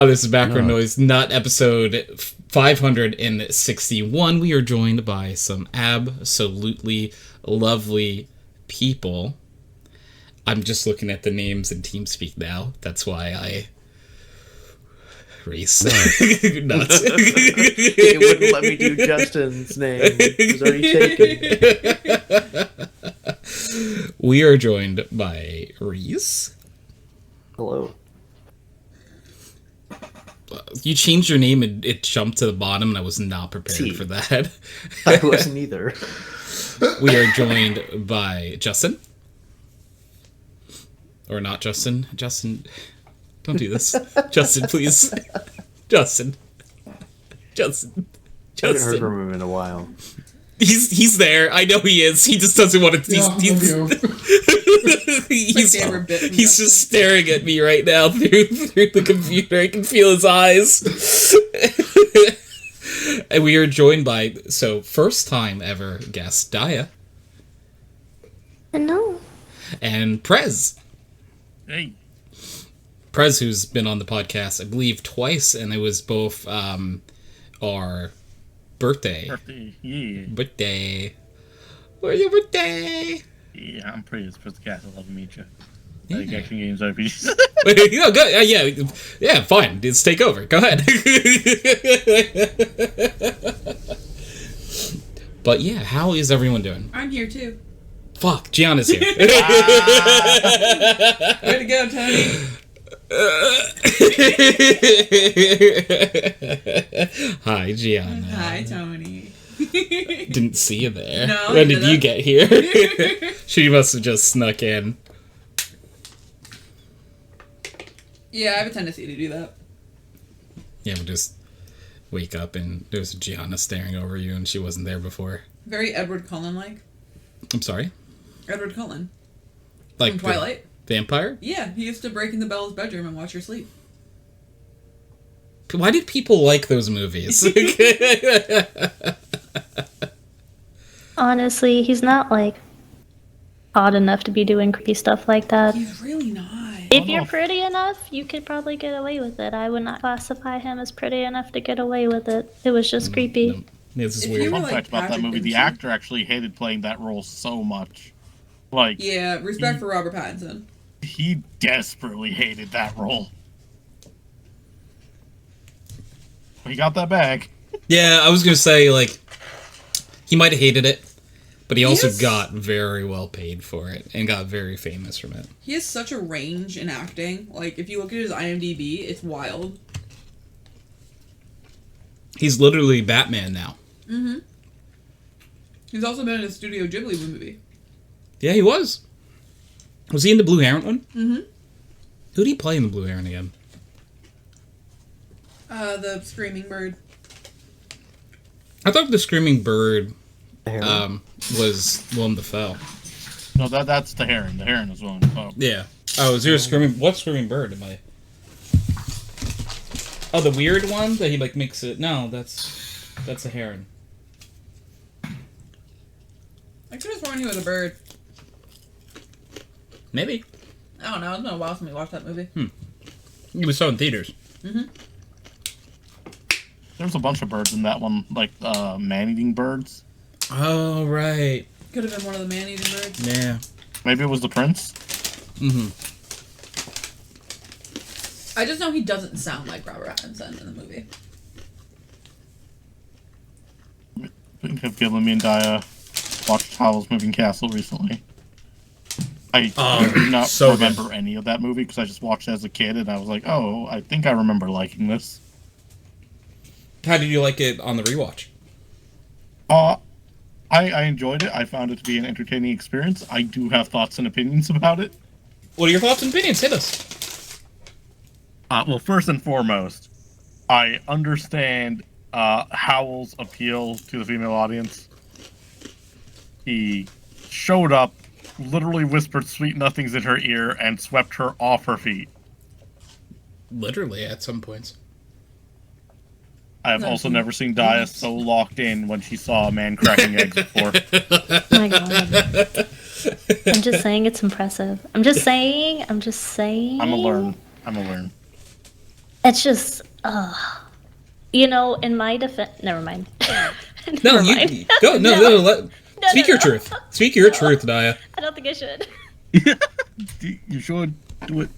This is background noise, not episode 561. We are joined by some absolutely lovely people. I'm just looking at the names in TeamSpeak now. That's why I... Reese. Nuts. It wouldn't let me do Justin's name. It was already taken. We are joined by Reese. Hello. You changed your name and it jumped to the bottom, and I was not prepared for that. I wasn't either. We are joined by Justin. Or not Justin. Justin, don't do this. Justin, please. Justin. I haven't heard from him in a while. He's there. I know he is. He just doesn't want to. He's just staring at me right now through the computer. I can feel his eyes. And we are joined by first time ever guest Daia. Hello. And Prez. Hey. Prez, who's been on the podcast, I believe, twice, and it was both our birthday. Birthday. Where's your birthday? Yeah, I'm Prez. Prez the cat. I love to meet you. Like action games, RPGs. No, go, yeah, fine. Let's take over. Go ahead. But yeah, how is everyone doing? I'm here too. Fuck, Gianna's here. Way to go, Tony. Hi, Gianna. Hi, Tony. Didn't see you there. No, when did you get here? She must have just snuck in. Yeah, I have a tendency to do that. Yeah, we'll just wake up and there's Gianna staring over you and she wasn't there before. Very Edward Cullen-like. I'm sorry? Edward Cullen. Like from Twilight. Vampire? Yeah, he used to break into Bella's bedroom and watch her sleep. Why did people like those movies? Honestly, he's not, odd enough to be doing creepy stuff like that. He's really not. If you're pretty enough, you could probably get away with it. I would not classify him as pretty enough to get away with it. It was just creepy. No. This is If weird. you were Fun like fact about that Patrick movie, the Dempsey. actor actually hated playing that role so much. Yeah, respect for Robert Pattinson. He desperately hated that role. He got that back. Yeah, I was going to say, he might have hated it, but he also Yes. got very well paid for it and got very famous from it. He has such a range in acting. If you look at his IMDb, it's wild. He's literally Batman now. Mm-hmm. He's also been in a Studio Ghibli movie. Yeah, he was. Was he in the Blue Heron one? Mm-hmm. Who did he play in the Blue Heron again? The Screaming Bird. I thought the Screaming Bird Heron. was Willem Dafoe. No, that's the Heron. The Heron is one. Oh. Yeah. Oh, is there a Screaming... What Screaming Bird am I... Oh, the weird one that he, makes it... No, that's a heron. I could have sworn he was a bird. Maybe. I don't know. It's been a while since we watched that movie. He was so in theaters. Mm-hmm. There's a bunch of birds in that one, man-eating birds. Oh, right. Could have been one of the man-eating birds. Yeah. Maybe it was the prince. Mm-hmm. I just know he doesn't sound like Robert Pattinson in the movie. Have Glen and Daia watched Howl's Moving Castle recently. I do not so remember any of that movie because I just watched it as a kid and I was like, oh, I think I remember liking this. How did you like it on the rewatch? I enjoyed it. I found it to be an entertaining experience. I do have thoughts and opinions about it. What are your thoughts and opinions? Hit us. Well, first and foremost, I understand Howl's appeal to the female audience. He showed up, literally whispered sweet nothings in her ear, and swept her off her feet. Literally, at some points. I have also never seen Daia so locked in when she saw a man cracking eggs before. Oh my god. I'm just saying it's impressive. I'm just saying. I'm a learn. It's just, in my defense, never mind. No, Never mind. you go. No. Speak your truth. Speak your truth, Daia. I don't think I should. You should do it.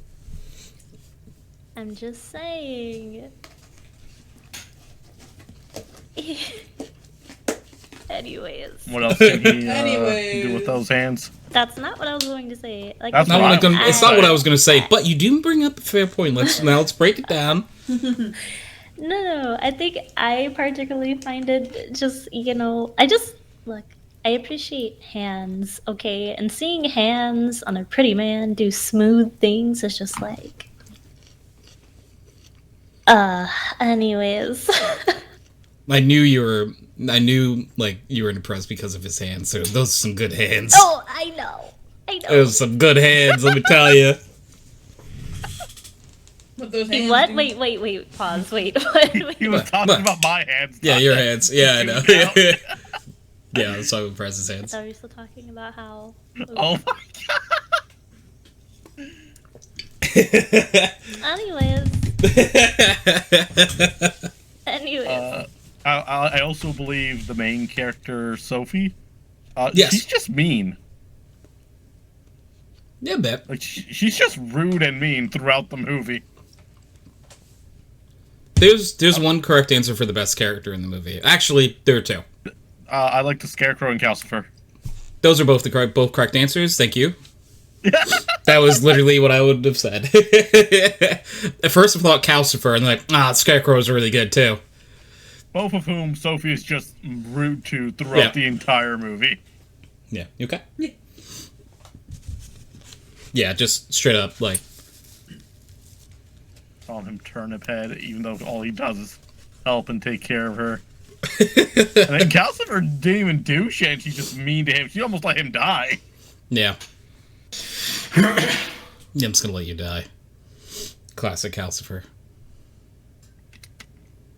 I'm just saying. Anyways. What else can he Anyways. do with those hands? That's not what I was going to say. Like, That's It's not what I was going to say, I- but you do bring up a fair point. Let's break it down. No, I think I particularly find it just, look, I appreciate hands, okay? And seeing hands on a pretty man do smooth things is just like, anyways. I knew you were impressed because of his hands. So those are some good hands. Oh, I know. Those are some good hands, let me tell you. What those Wait, hands what? do. Wait, pause, wait. What? He was talking What? about my hands. Yeah, not your that. hands. Yeah, I know. Yeah. Yeah, I was talking about Prez's I hands. thought we were still talking about how... Oh my Anyways. I also believe the main character, Sophie, Yes. she's just mean. Yeah, bet. Like, she's just rude and mean throughout the movie. There's one correct answer for the best character in the movie. Actually, there are two. I like the Scarecrow and Calcifer. Those are both correct answers. Thank you. That was literally what I would have said. At first I thought Calcifer, and like, Scarecrow is really good too. Both of whom Sophie is just rude to throughout the entire movie. Yeah, you okay? Yeah. Yeah, just straight up, like... Calling him Turnip Head, even though all he does is help and take care of her. And then Calcifer didn't even do shit, and she's just mean to him. She almost let him die. Yeah. Yeah, I'm just gonna let you die. Classic Calcifer.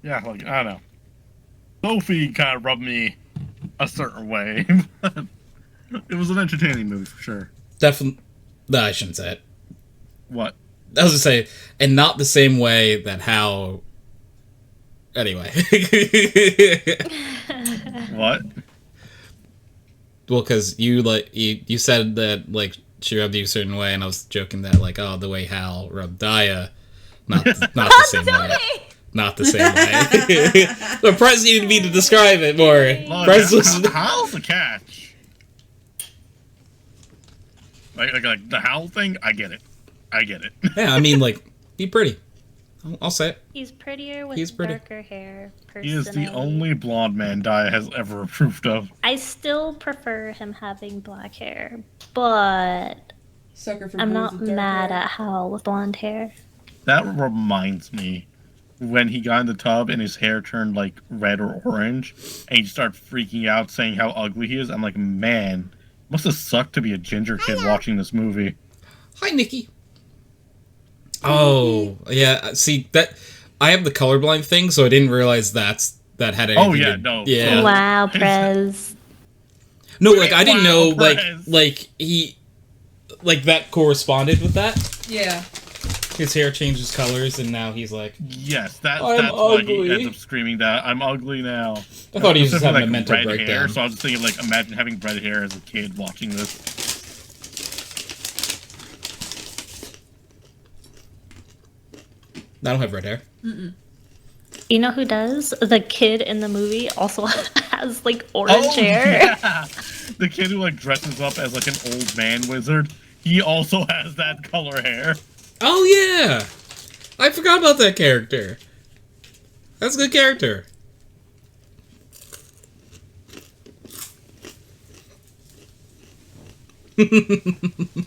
Yeah, like, I don't know. Sophie kind of rubbed me a certain way. It was an entertaining movie, for sure. Definitely... No, I shouldn't say it. What? I was gonna say, and not the same way that how... Anyway. What? Well, because you said that, like, she rubbed you a certain way, and I was joking that, like, the way Hal rubbed Daia, not the same way. Not the same way. But Prez needed me to describe it more. Look, Prez was... how's the catch? Like the howl thing? I get it. Yeah, I mean, like, be pretty. I'll say it. He's prettier with He's pretty. darker hair, He is the personally. only blonde man Daia has ever approved of. I still prefer him having black hair, but Sucker for I'm boys not with dark mad hair. at Hal with blonde hair. That reminds me when he got in the tub and his hair turned like red or orange, and he started freaking out saying how ugly he is. I'm like, man, must have sucked to be a ginger kid watching this movie. Hi, Nikki. Oh, yeah. See, that... I have the colorblind thing, so I didn't realize that had anything Oh, yeah, to... no. Yeah. Wow, Prez. No, like, I didn't know, Wow, Prez. like, he... Like, that corresponded with that. Yeah. His hair changes colors, and now he's like... Yes, that's I'm why he ugly. ends up screaming that I'm ugly now. I thought he was just Specifically, having a mental red breakdown. hair, so I was just thinking, like, imagine having red hair as a kid watching this. I don't have red hair. You know who does? The kid in the movie also has like orange hair. Yeah. The kid who like dresses up as like an old man wizard, he also has that color hair. Oh, yeah! I forgot about that character. That's a good character.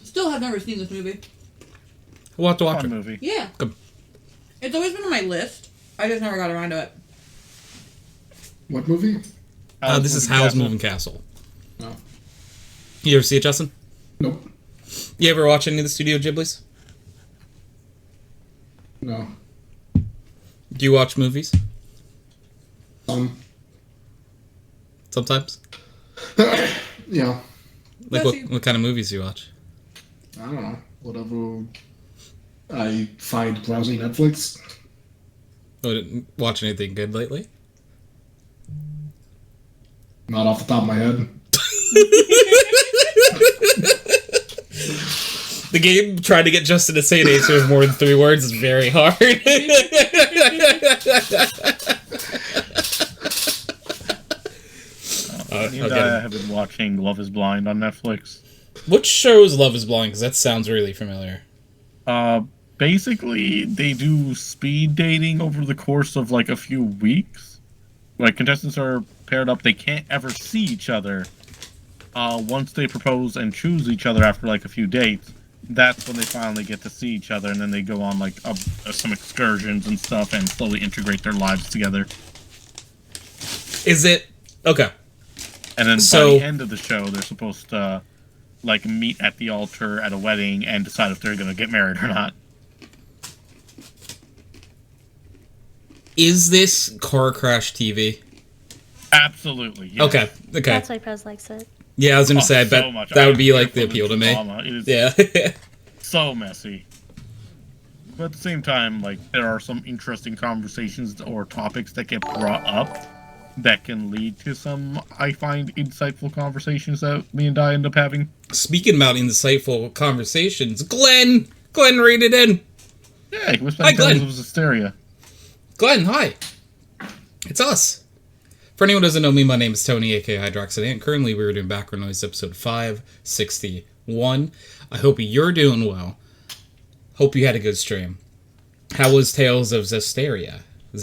Still have never seen this movie. We'll have to watch Fun it. movie. Yeah. Good. It's always been on my list. I just never got around to it. What movie? This is Howl's Moving Castle. No. You ever see it, Justin? Nope. You ever watch any of the Studio Ghibli's? No. Do you watch movies? Sometimes? Yeah. Like, Bless you. what kind of movies do you watch? I don't know. Whatever I find browsing Netflix. Watch anything good lately? Not off the top of my head. The game trying to get Justin to say an answer with more than 3 words is very hard. Me and Daia have been watching Love is Blind on Netflix. Which show is Love is Blind? Because that sounds really familiar. Basically, they do speed dating over the course of like a few weeks. Like, contestants are paired up, they can't ever see each other. Once they propose and choose each other after like a few dates, that's when they finally get to see each other, and then they go on like some excursions and stuff and slowly integrate their lives together. Is it... Okay. And then by the end of the show, they're supposed to like meet at the altar at a wedding and decide if they're going to get married or not. Is this car crash TV? Absolutely. Yes. Okay. That's why Prez likes it. Yeah, I was going to say, I bet much. that would be like the appeal to me. Yeah. So messy. But at the same time, like, there are some interesting conversations or topics that get brought up that can lead to some, I find, insightful conversations that me and Daia end up having. Speaking about insightful conversations, Glen rated in. Yeah, he was playing Tales of Hysteria. Glen, hi. It's us. For anyone who doesn't know me, my name is Tony, aka HydroxideAnt. Currently, we're doing Background Noise episode 561. I hope you're doing well. Hope you had a good stream. How was Tales of Hysteria? Yo,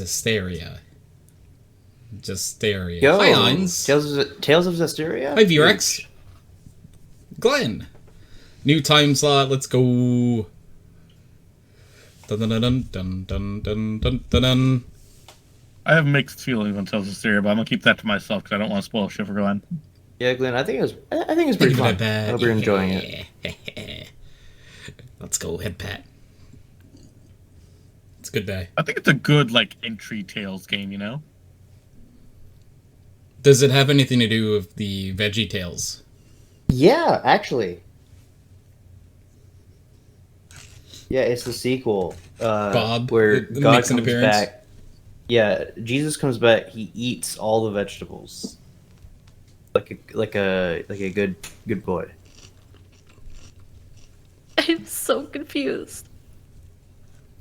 Hi, Heinz. Tales of Hysteria? Hi, Vrex. Glen. New time slot, let's go. Dun dun dun dun dun dun dun dun dun. I have mixed feelings on Tales of Hysteria, but I'm gonna keep that to myself because I don't want to spoil shit for Glen. Yeah, Glen, I think it was pretty fun. I hope you're enjoying it. Let's go, head pat. It's a good day. I think it's a good like entry Tales game, you know? Does it have anything to do with the Veggie Tales? Yeah, actually. Yeah, it's the sequel. Bob, where God makes an comes appearance. back. Yeah, Jesus comes back. He eats all the vegetables, like a good boy. I'm so confused.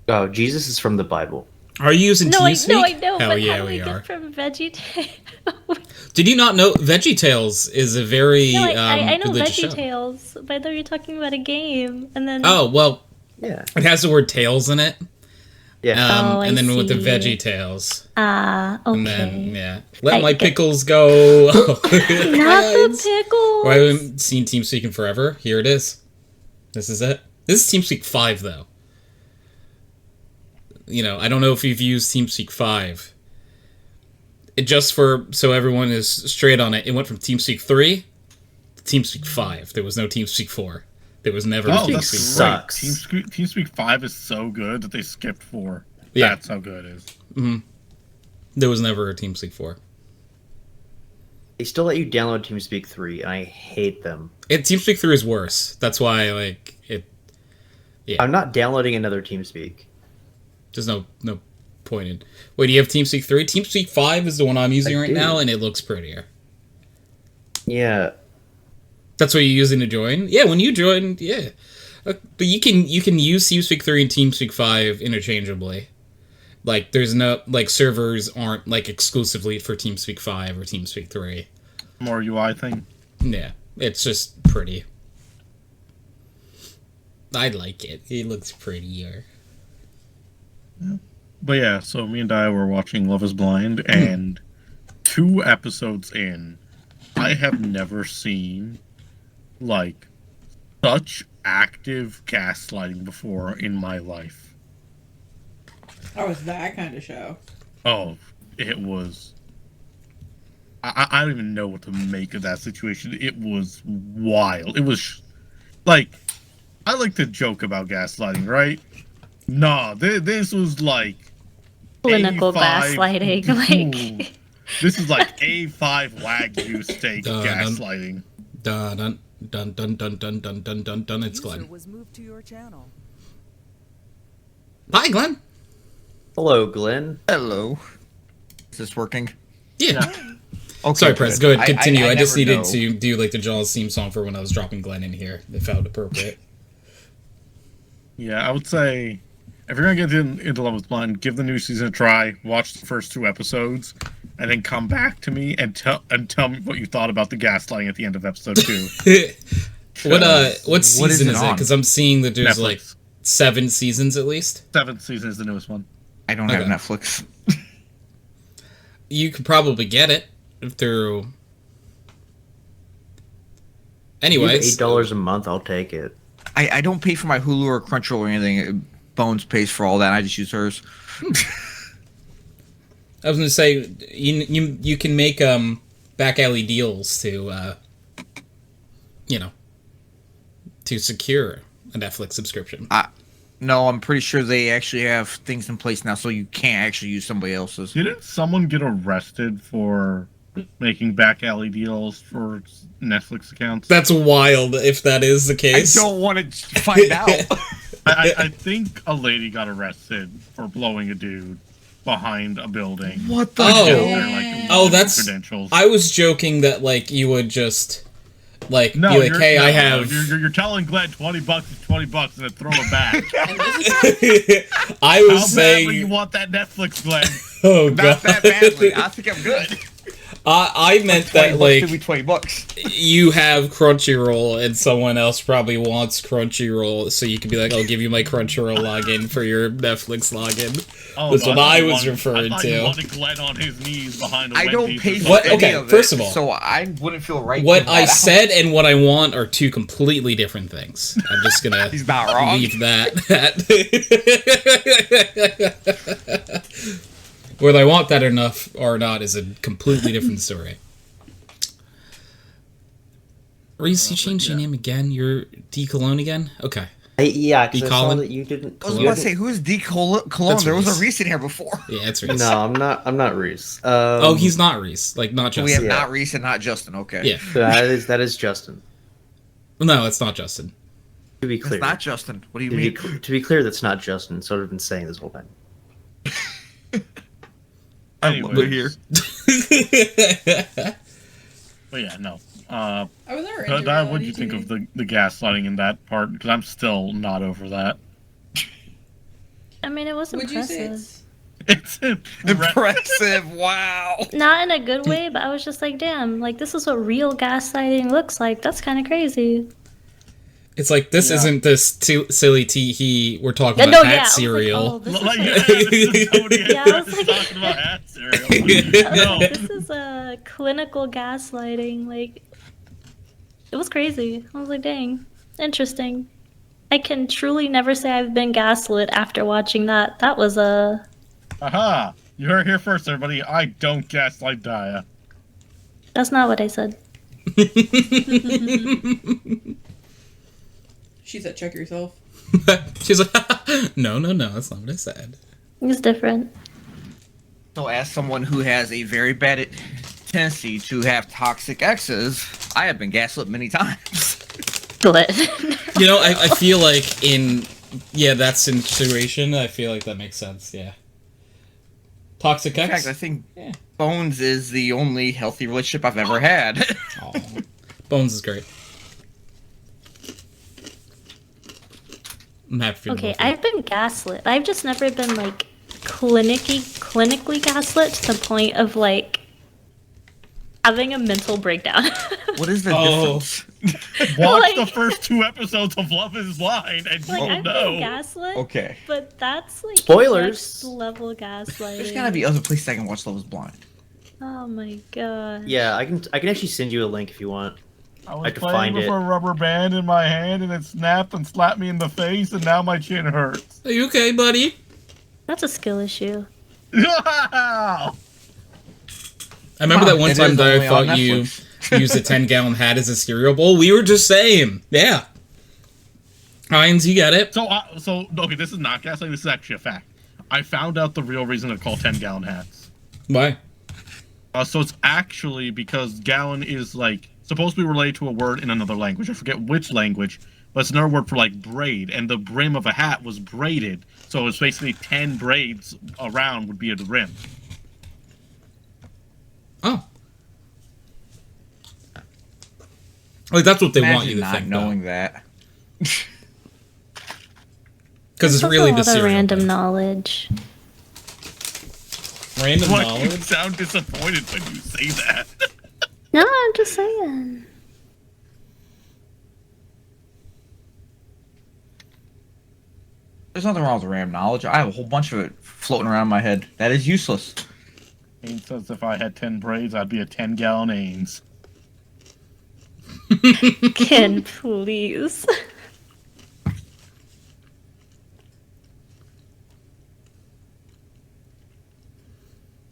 Oh, Jesus is from the Bible. Are you using TeamSpeak? I know. Hell but yeah, how do we get are. from VeggieTales? Did you not know VeggieTales is a very No, I know religious show. VeggieTales, but I thought you were talking about a game, and then Oh well, Yeah. it has the word "tails" in it. Yeah. And then with the see. VeggieTales. okay. And then let I my get- pickles go. Not the pickles. Well, I haven't seen TeamSpeak in forever. Here it is. This is it. This is TeamSpeak 5 though. You know, I don't know if you've used TeamSpeak 5. It just so everyone is straight on it. It went from TeamSpeak 3 to TeamSpeak 5. There was no TeamSpeak 4. There was never a Oh, TeamSpeak that's 4. sucks. TeamSpeak 5 is so good that they skipped 4. Yeah. That's how good it is. Mm-hmm. There was never a TeamSpeak 4. They still let you download TeamSpeak 3, and I hate them. TeamSpeak 3 is worse. That's why like it. Yeah. I'm not downloading another TeamSpeak. There's no point in. Wait, do you have TeamSpeak 3? TeamSpeak 5 is the one I'm using right do. now, and it looks prettier. Yeah. That's what you're using to join? Yeah, when you join, yeah. But you can use TeamSpeak 3 and TeamSpeak 5 interchangeably. Like, there's no, like, servers aren't, like, exclusively for TeamSpeak 5 or TeamSpeak 3. More UI thing. Yeah, it's just pretty. I like it. It looks prettier. But yeah, so me and Daia were watching Love is Blind, and 2 episodes in, I have never seen, like, such active gaslighting before in my life. Oh, it's that kind of show. Oh, it was... I don't even know what to make of that situation. It was wild. It was... Like, I like to joke about gaslighting, right? Nah, this was like... Clinical A5 gaslighting, like... This is like A5 Wagyu steak Dun, gaslighting. Dun dun dun dun dun dun dun dun dun dun. It's Glen. Was moved to your channel. Hi, Glen. Hello, Glen. Hello. Is this working? Yeah. Okay, Sorry, Prez. Go ahead. Continue. I just never needed know. to do like the Jaws theme song for when I was dropping Glen in here. It felt appropriate. Yeah, I would say if you're gonna get into Love is Blind, give the new season a try. Watch the first 2 episodes, and then come back to me and tell me what you thought about the gaslighting at the end of episode 2. What season is it? on? Because I'm seeing that there's Netflix. like 7 seasons at least. 7th season is the newest one. I don't have Okay. Netflix. You could probably get it through. Anyways, $8 a month. I'll take it. I don't pay for my Hulu or Crunchyroll or anything. Bones pays for all that. I just use hers. I was gonna say you can make back alley deals to to secure a Netflix subscription. No, I'm pretty sure they actually have things in place now, so you can't actually use somebody else's. Didn't someone get arrested for making back alley deals for Netflix accounts? That's wild if that is the I case. don't want to find out. I think a lady got arrested for blowing a dude behind a building. What the Oh. hell? Their, like, Oh, that's- credentials. I was joking that like you would just like No, be like, you're- hey, no, I no, have. You're telling Glenn $20 is $20 and then throw it back. And this is I How was badly you saying, want that Netflix, Glenn? oh god, Not that badly. I think I'm good. I meant that like be $20. you have Crunchyroll and someone else probably wants Crunchyroll, so you could be like, I'll give you my Crunchyroll login for your Netflix login. Oh, That's what thought I you was wanted- referring I thought to. You wanted Glenn on his knees behind a I don't Wendy's pay or for What? any Okay, of first it, of all- so I wouldn't feel right. What giving I that out. said and what I want are 2 completely different things. I'm just gonna He's not wrong. leave that. Whether I want that enough or not is a completely different story. Reese, you changed your name again? You're D Cologne again? Okay. Yeah, because I saw Colin? that you didn't. I was you about to didn't- say, who's D. Cologne? That's There was Reese. a Reese in here before. Yeah, it's Reese. No, I'm not Reese. Oh, he's not Reese. Like, not We Justin. have Yeah. not Reese and not Justin. Okay. Yeah. That is Justin. No, it's not Justin. To be It's clear, not Justin. What do you to be, mean? to be clear, that's not Justin. So I've been saying this whole time. I love it here. But yeah, no. I was never into What do reality you think TV. of the gaslighting in that part? Because I'm still not over that. I mean, it was Would you say impressive. it's It's Impressive. Wow. Not in a good way, but I was just like, damn, like this is what real gaslighting looks like. That's kind of crazy. It's like, this Yeah. isn't this silly tee we're talking Yeah, about no, hat yeah, I was like, cereal. oh, this is Like, like- yeah, this is Tony Yeah, I was Harris like- talking about hat cereal. No. This is a clinical gaslighting. Like, it was crazy. I was like, dang, interesting. I can truly never say I've been gaslit after watching that. That was a. Aha! You heard it here first, everybody. I don't gaslight Daia. That's not what I said. She said, check yourself. She's like, no, that's not what I said. It's different. So, as someone who has a very bad tendency to have toxic exes, I have been gaslit many times. Good. You know, I feel like that situation, I feel like that makes sense, yeah. Toxic In X? fact, I think Yeah. Bones is the only healthy relationship I've ever had. Aw. Bones is great. I'm happy for the Okay, both of you. I've been gaslit. I've just never been like clinically gaslit to the point of like having a mental breakdown. What is the Oh. difference? Watch Like- the first 2 episodes of Love is Blind and Like you'll I've been know. gaslit, Okay. but that's like Spoilers. next level gaslighting. There's gotta be other places I can watch Love is Blind. Oh my god. Yeah, I can actually send you a link if you want. I was I could playing find with it. a rubber band in my hand and it snapped and slapped me in the face and now my chin hurts. Are you okay, buddy? That's a skill issue. Wow! I remember that one It time is that I only on thought you Netflix. used a 10-gallon hat as a cereal bowl. We were just saying. Yeah. Heinz, you get it? So okay, this is not gaslighting, this is actually a fact. I found out the real reason they're called 10-gallon hats. Why? So it's actually because gallon is like supposed to be related to a word in another language. I forget which language, but it's another word for like braid, and the brim of a hat was braided, so it's basically 10 braids around would be a rim. Oh. Like, that's what they want you to not think, knowing that. Because it's That's really a the lot of cereal. random knowledge. Random Why knowledge? you sound disappointed when you say that? No, I'm just saying. There's nothing wrong with random knowledge. I have a whole bunch of it floating around my head. That is useless. He says if I had 10 braids, I'd be a 10-gallon Ains. Ken, please.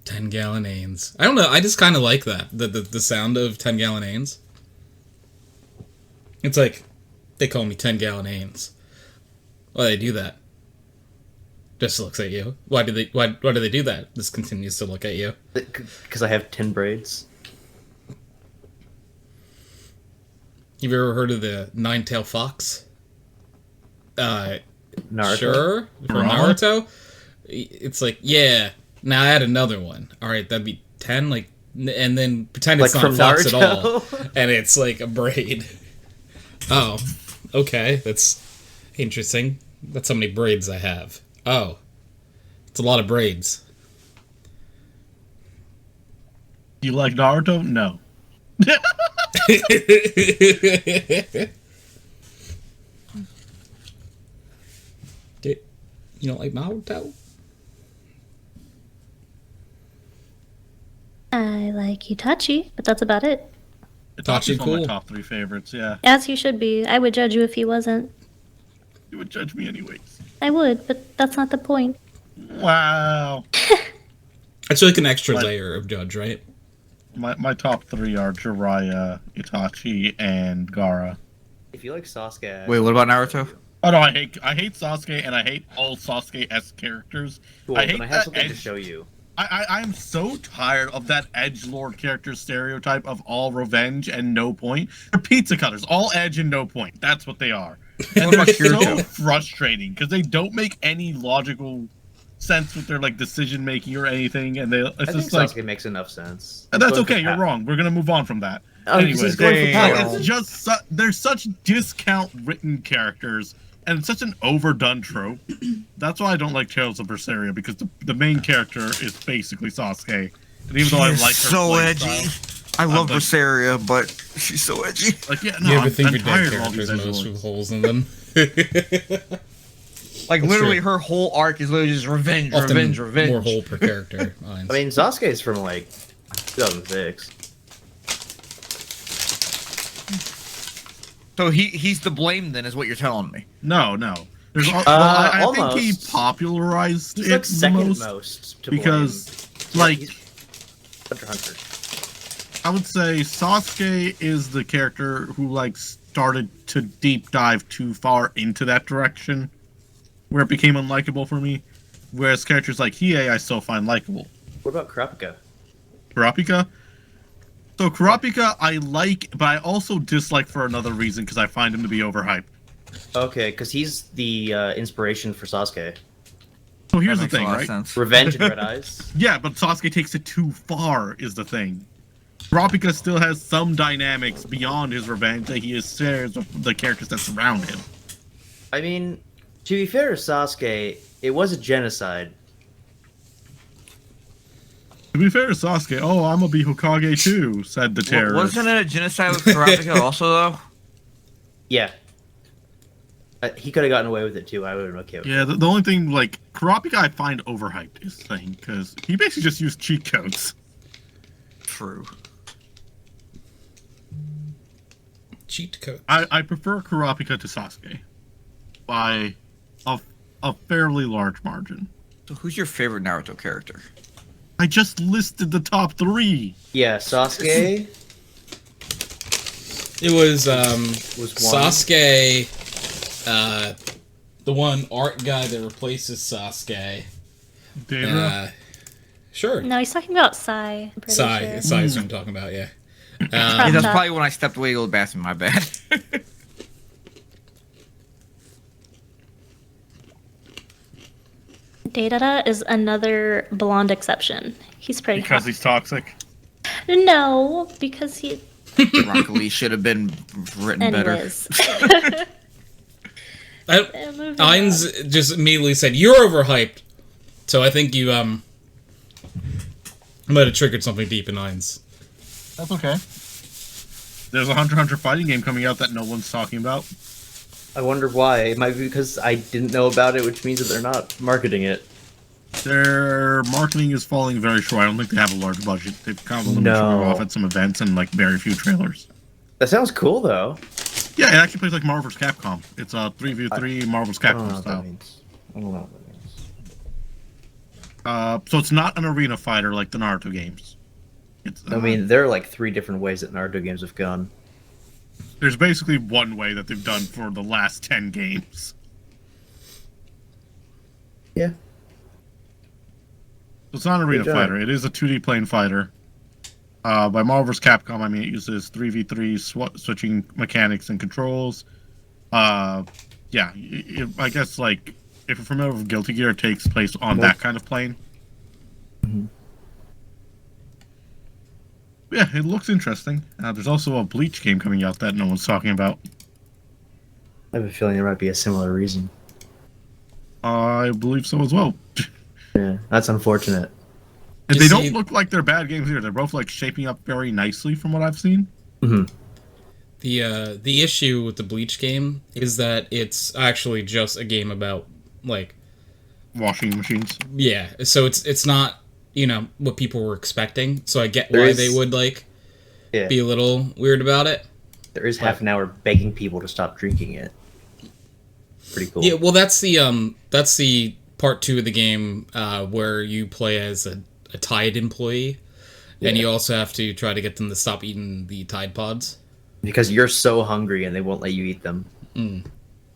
10-gallon Ains. I don't know. I just kind of like that. The sound of 10-gallon Ains. It's like, they call me 10-gallon Ains. Why do they do that? Just looks at you. Why do they do that? This continues to look at you. Because I have 10 braids. Have you ever heard of the nine-tailed fox? Naruto. Sure. From Naruto? It's like, yeah. Now add another one. Alright, that'd be 10, like, and then pretend it's Like not from fox at all. Naruto? And it's like a braid. Oh. Okay, that's interesting. That's how many braids I have. Oh. It's a lot of braids. You like Naruto? No. You don't like Naruto? I like Itachi, but that's about it. Itachi, Itachi's one of my cool. top 3 favorites, yeah. As he should be. I would judge you if he wasn't. You would judge me anyways. I would, but that's not the point. Wow. It's like an extra What? layer of judge, right? My top 3 are Jiraiya, Itachi, and Gaara. If you like Sasuke... Wait, what about Naruto? Oh no, I hate Sasuke, and I hate all Sasuke-esque characters. Cool, I hate then I have that something to edge. show you. I'm so tired of that edgelord character stereotype of all revenge and no point. They're pizza cutters, all edge and no point. That's what they are. And What about they're so Kirito? frustrating because they don't make any logical sense with their like decision making or anything, and it's I think just like Sasuke makes enough sense. and that's He's going okay. for You're power. wrong. We're gonna move on from that. Oh, because Anyway, he's going for Damn. power. it's just they're such discount written characters, and it's such an overdone trope. That's why I don't like Tales of Berseria, because the main character is basically Sasuke, and even though I like her so play edgy. style, I love like- Berseria, but she's so edgy. like yeah, no, You ever I'm think your dead tired of all these characters most edgelords. with holes in them? Like That's literally, true. her whole arc is literally just revenge, Often revenge. more hole per character lines. I mean, Sasuke is from, like, 2006. So he's to blame then, is what you're telling me. No. There's I think he almost. popularized He's, it like, the second most most to because, blame. like, He's Hunter x Hunter. I would say Sasuke is the character who like started to deep dive too far into that direction, where it became unlikable for me. Whereas characters like Hiei, I still find likable. What about Kurapika? Kurapika. So Kurapika, I like, but I also dislike for another reason because I find him to be overhyped. Okay, because he's the inspiration for Sasuke. So here's That the makes thing, a lot right? of sense. Revenge and Red Eyes. Yeah, but Sasuke takes it too far, is the thing. Kurapika still has some dynamics beyond his revenge that he shares with the characters that surround him. I mean, to be fair to Sasuke, it was a genocide. To be fair to Sasuke, oh, I'm gonna be Hokage too, said the terrorist. Wasn't it a genocide with Kurapika also, though? Yeah. He could have gotten away with it too. I would have been okay with it. Yeah, the only thing, like, Kurapika I find overhyped is the thing, because he basically just used cheat codes. True. Cheat code. I prefer Kurapika to Sasuke by a fairly large margin. So who's your favorite Naruto character? I just listed the top 3. Yeah, Sasuke It was was one. Sasuke, the one art guy that replaces Sasuke. Daia. Sure. No, he's talking about Sai. I'm pretty Sai. sure. Sai's what I'm talking about, yeah. Yeah, that's Top. probably when I stepped away a little bathroom. My bad. Daia is another blonde exception. He's pretty Because hot. he's toxic. No, because he. Broccoli should have been written Anyways. Moving on. Ainz just immediately said, "You're overhyped." So I think you might have triggered something deep in Ainz. That's okay. There's a Hunter x Hunter fighting game coming out that no one's talking about. I wonder why. It might be because I didn't know about it, which means that they're not marketing it. Their marketing is falling very short. I don't think they have a large budget. They've kind of limited show off at some events and like very few trailers. That sounds cool, though. Yeah, it actually plays like Marvel vs. Capcom. It's a 3v3 Marvel vs. I don't know Capcom what that style. means. I don't know what that means. So it's not an arena fighter like the Naruto games. It's, I mean, there are like 3 different ways that Naruto games have gone. there's basically one way that they've done for the last 10 games. Yeah. So it's not an arena Good job. fighter. It is a 2D plane fighter. By Marvel vs. Capcom, I mean, it uses 3v3 switching mechanics and controls. I guess, like, if you're familiar with Guilty Gear, it takes place on that kind of plane. Mhm. Yeah, it looks interesting. There's also a Bleach game coming out that no one's talking about. I have a feeling there might be a similar reason. I believe so as well. Yeah, that's unfortunate. And You they see- don't look like they're bad games either. They're both, like, shaping up very nicely from what I've seen. Mm-hmm. The issue with the Bleach game is that it's actually just a game about, like, Washing machines. yeah. So it's not, what people were expecting. So I get There why is- they would, like, Yeah. be a little weird about it. There is half an hour begging people to stop drinking it. Pretty cool. Yeah, well, that's the part 2 of the game where you play as a Tide employee, and you also have to try to get them to stop eating the Tide Pods. Because you're so hungry and they won't let you eat them. Mm.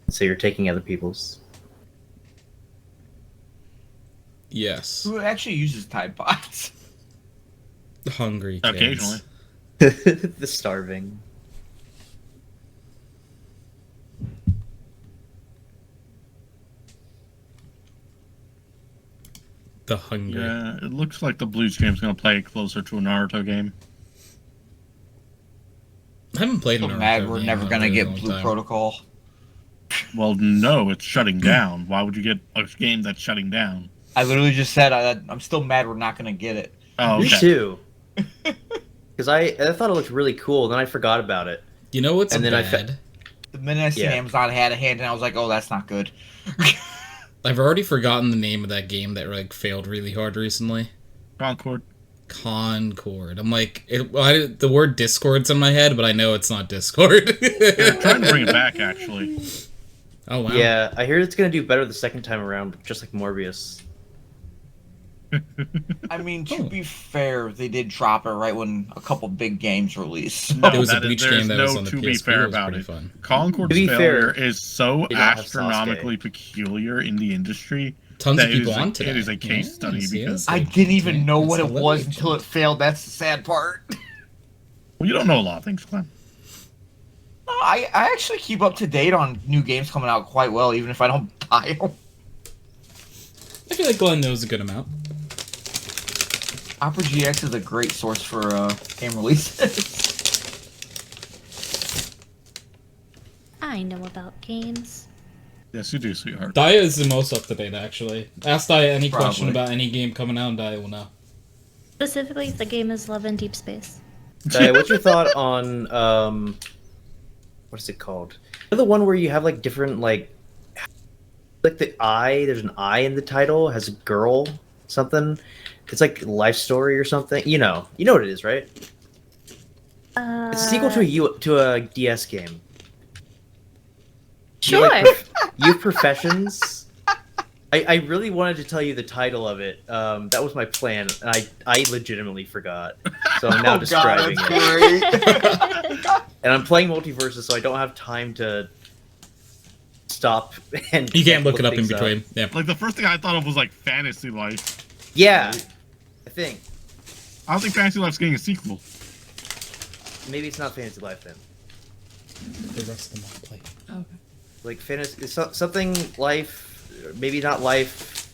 So you're taking other people's. Yes, Who actually uses Tide Pods? hungry kids. Occasionally. The starving. The hungry. Yeah, it looks like the Bleach game's going to play closer to a Naruto game. I haven't played So Naruto mad we're game never in a gonna really get long Blue time. Protocol. Well, no, it's shutting down. Why would you get a game that's shutting down? I literally just said I'm still mad we're not gonna get it. Oh, Me okay. too. Because I thought it looked really cool, then I forgot about it. You know what's And then I bad? The minute I seen Yeah. Amazon had a hand, and I was like, oh, that's not good. I've already forgotten the name of that game that like failed really hard recently. Concord. Concord. I'm like, the word Discord's in my head, but I know it's not Discord. They're trying to bring it back, actually. Oh wow. Yeah, I hear it's gonna do better the second time around, just like Morbius. I mean, to Oh. be fair, they did drop it right when a couple big games released. No, There was a that is- Bleach there's game that was no on the to PSP. be fair It was about pretty it. fun. Concord's To be failure fair, is so they don't have astronomically peculiar in the industry. Tons that of people it is on a, today. It is a case study Yes, because yes. I didn't even Yeah, know it's what a it was literature. until it failed. That's the sad part. well, you don't know a lot of things, Glenn. No, I actually keep up to date on new games coming out quite well, even if I don't buy them. I feel like Glenn knows a good amount. Opera GX is a great source for game releases. I know about games. Yes, you do, sweetheart. Daia is the most up to date, actually. Ask Daia any question Probably. about any game coming out, and Daia will know. Specifically, the game is Love in Deep Space. Hey, what's your thought on what is it called? The one where you have like different like the eye. There's an eye in the title. Has a girl something. It's like life story or something. You know what it is, right? It's a sequel to a DS game. You Sure. you have professions. I really wanted to tell you the title of it. That was my plan, and I legitimately forgot. So I'm now describing it. Great. And I'm playing Multiverses, so I don't have time to stop and You can't look it up in things between. Yeah. Like, the first thing I thought of was, like, Fantasy Life. Yeah, I think. I don't think Fantasy Life's getting a sequel. Maybe it's not Fantasy Life then. The rest of them all play. Okay. Like fantasy, something life, maybe not life.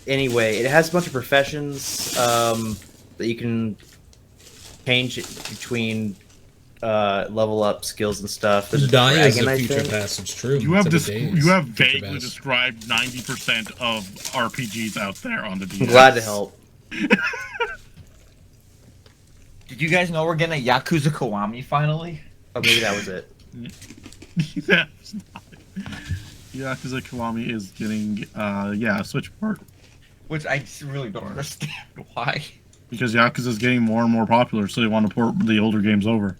anyway, it has a bunch of professions that you can change between level up skills and stuff. There's a Daia is dragon, a I future think. past. It's true. You have It's every day you have is future vaguely past. described 90% of RPGs out there on the DS. I'm glad to help. Did you guys know we're getting a Yakuza Kiwami finally? Oh, maybe that was it. Yeah, it's not. Yakuza Kiwami is getting a Switch port. Which I just really don't understand why. Because Yakuza is getting more and more popular, so they want to port the older games over.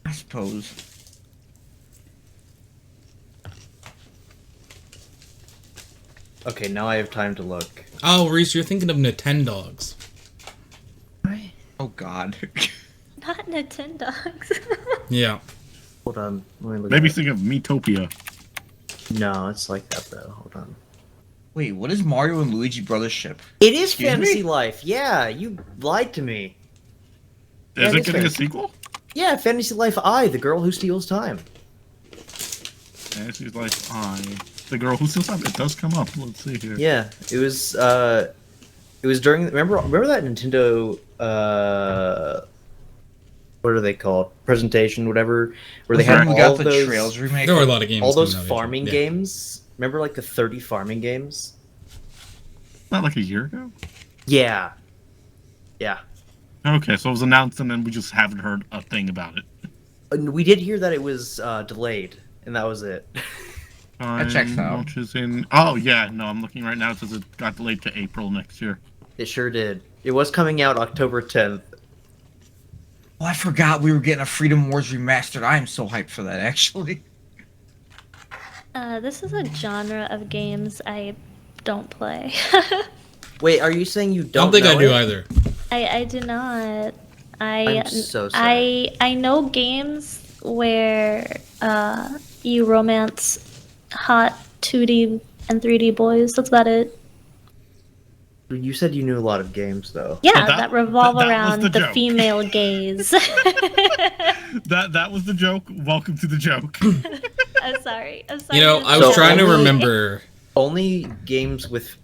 I suppose. Okay, now I have time to look. Oh, Reese, you're thinking of Nintendogs. Oh God. Not Nintendogs. Yeah. Hold on. Let me look. Maybe at think of Metopia. it. No, it's like that though. Hold on. Wait, what is Mario and Luigi Brothers ship? It is Excuse Fantasy me? Life. Yeah, you lied to me. Yeah, Is it it is getting a Fantasy- sequel? Yeah, Fantasy Life I, the girl who steals time. And she's like, the girl who still time. It does come up. Let's see here. Yeah, it was during remember that Nintendo what are they called? Presentation, whatever, where they Was that had when all we got of the those Trails remake? There were a lot of games. all those coming out farming eventually. games. Remember like the 30 farming games? Not like a year ago? Yeah. Yeah. Okay, so it was announced and then we just haven't heard a thing about it. And we did hear that it was delayed, and that was it. That checks out. Launches in... Oh, yeah, no, I'm looking right now. It says it got delayed to April next year. It sure did. It was coming out October 10th. Oh, I forgot we were getting a Freedom Wars remastered. I am so hyped for that, actually. This is a genre of games I don't play. Wait, are you saying you I don't don't think I know do it? either. I do not. I'm so sorry. I know games where you romance hot 2D and 3D boys. That's about it. You said you knew a lot of games, though. Yeah, But that revolve that was around the the joke. female gaze. That was the joke. Welcome to the joke. I'm sorry. I'm sorry. You know, I was So trying to only- remember. Only games with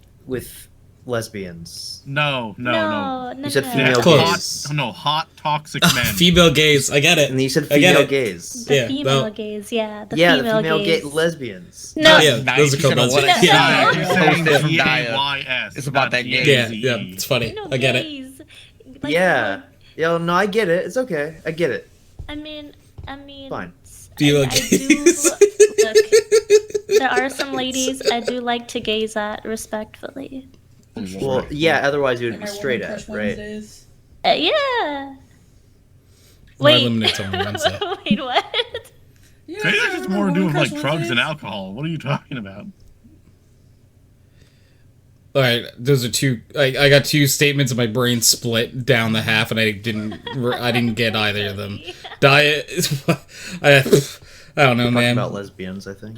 lesbians. No. No. You said no. female Close. gays. Hot toxic men. Female gaze. I get it. And you said I get female it. gays. The Yeah, female no. gaze, yeah. The Yeah, female, the female gaze. lesbians. No. Yeah, those are 90% called of what I lesbians. said Yeah. you're saying this from Daia. G-A-Y-S, It's about that not game. Yeah, G-A-Z-E. yeah, it's funny. No I get it. gaze. Like, Yeah. Yeah, no, I get it. It's okay. I get it. I mean, Fine. Female I gaze. do look. There are some ladies I do like to gaze at respectfully. Well, yeah, otherwise you would Like be my straight Woman at, Crush right? Wednesdays. Yeah. My Wait. limited's on Wednesday. Wait, what? Yeah, Maybe that has more to do with like drugs Wednesdays. and alcohol. What are you talking about? All right, those are two. I got two statements. My brain split down the half, and I didn't get either of them. Diet. I don't know, Talking man. about lesbians, I think.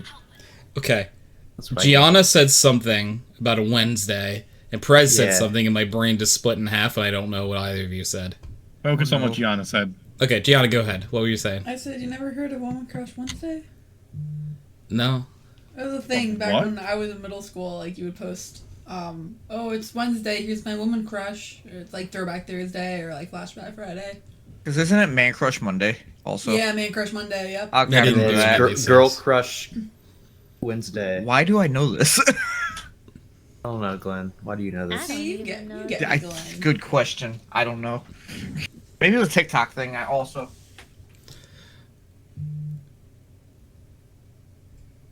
Okay, That's right. Gianna said something about a Wednesday, and Prez said Yeah. something, and my brain just split in half, and I don't know what either of you said. Focus on what Gianna said. Okay, Gianna, go ahead. What were you saying? I said, you never heard of Woman Crush Wednesday? No. It was a thing back What? when I was in middle school. Like, you would post, oh, it's Wednesday, here's my woman crush. Or it's like Throwback Thursday or like Flashback Friday. Because isn't it Man Crush Monday also? Yeah, Man Crush Monday, yep. I'll I grab didn't And do then that. that. Makes Girl sense. Crush Wednesday. Why do I know this? I don't know, Glenn. Why do you know I this? don't See, you even get, know you get that. me, I, Glenn. good question. I don't know. Maybe the TikTok thing. I also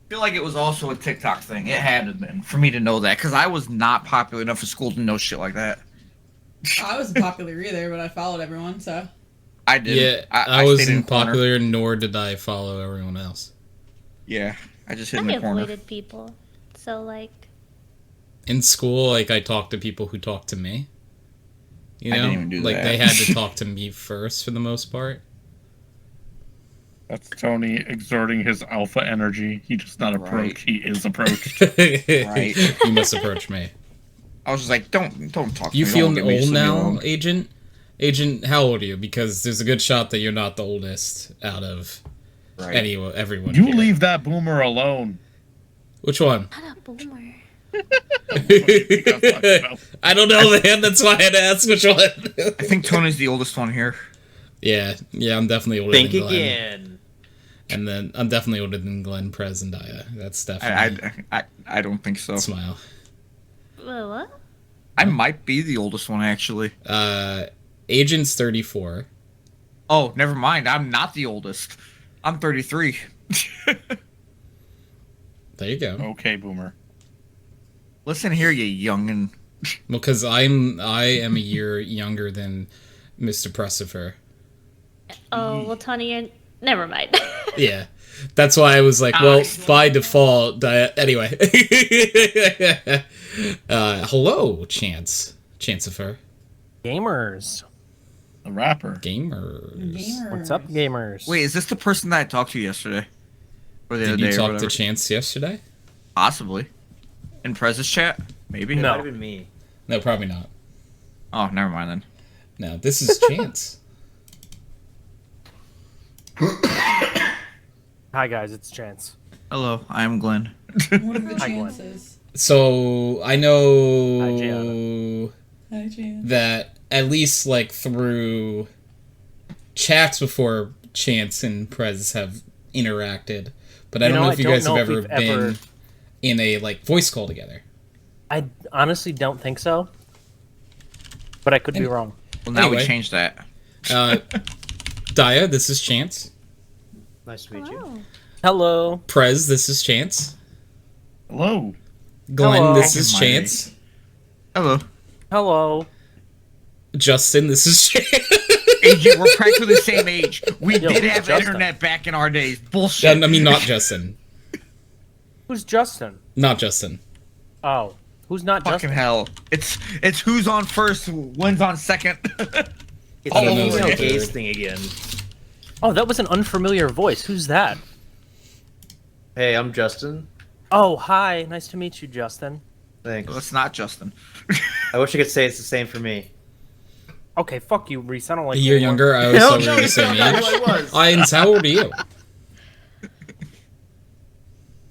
feel like it was also a TikTok thing. It had to have been for me to know that because I was not popular enough for school to know shit like that. I wasn't popular either, but I followed everyone, so. I did. Yeah, I stayed in wasn't the corner. popular, nor did I follow everyone else. Yeah, I just hit I in the corner. avoided people. So, like, In school, like I talked to people who talked to me. You I know, didn't even do like that. they had to talk to me first for the most part. That's Tony exerting his alpha energy. He does not approach. Right. He is approached. Right. You must approach me. I was just like, don't talk to You me. feel Don't get me, old just leave me now, alone. Agent? Agent, how old are you? Because there's a good shot that you're not the oldest out of Right. everyone. You here. leave that boomer alone. Which one? not a boomer. I don't know, man. That's why I had to ask which one. I think Tony's the oldest one here. Yeah, I'm definitely older Think than Glen. again. And then I'm definitely older than Glen, Prez, and Daia. That's definitely. I don't think so. Smile. What? I might be the oldest one, actually. Agent's 34. Oh, never mind. I'm not the oldest. I'm 33. There you go. Okay, Boomer. Listen here, you youngin'. Well, because I am a year younger than Mr. Pressifer. Oh, well, Tony, never mind. Yeah. That's why I was like, well, by default, anyway. Hello, Chancifer. Gamers. The rapper. Gamers. What's up, gamers? Wait, is this the person that I talked to yesterday? Or the Did other you day or talk to whatever? Chance yesterday? Possibly. In Prez's chat? Maybe? It No. might have been me. No, probably not. Oh, never mind then. No, this is Chance. Hi guys, it's Chance. Hello, I am Glen. What are the Hi, Glen. chances? So, I Hi, know Gianna. Hi, Chance. that at least, like, through chats before Chance and Prez have interacted, but I don't know if you guys have ever been in a, like, voice call together. I honestly don't think so, but I could be wrong. Well, now Anyway. we changed that. Daia, this is Chance. Nice to meet you. Wow. Hello. Prez, this is Chance. Hello. Glenn, Hello. this is Back in my Chance. Hello. Hello. Justin, this is Chance. Agent, we're practically the same age. We Yo, did have Justin. internet back in our days. Bullshit. I mean, not Justin. Who's Justin? Not Justin. Oh, who's not Fucking Justin? hell. It's who's on first, when's on second. It's I don't the know female the gaze third. thing again. Oh, that was an unfamiliar voice. Who's that? Hey, I'm Justin. Oh, hi. Nice to meet you, Justin. Thanks. Well, it's not Justin. I wish I could say it's the same for me. Okay, fuck you, Reese. I don't like A year you anymore. younger, I always thought we were the same That's age. what I was. Ians, how old are you?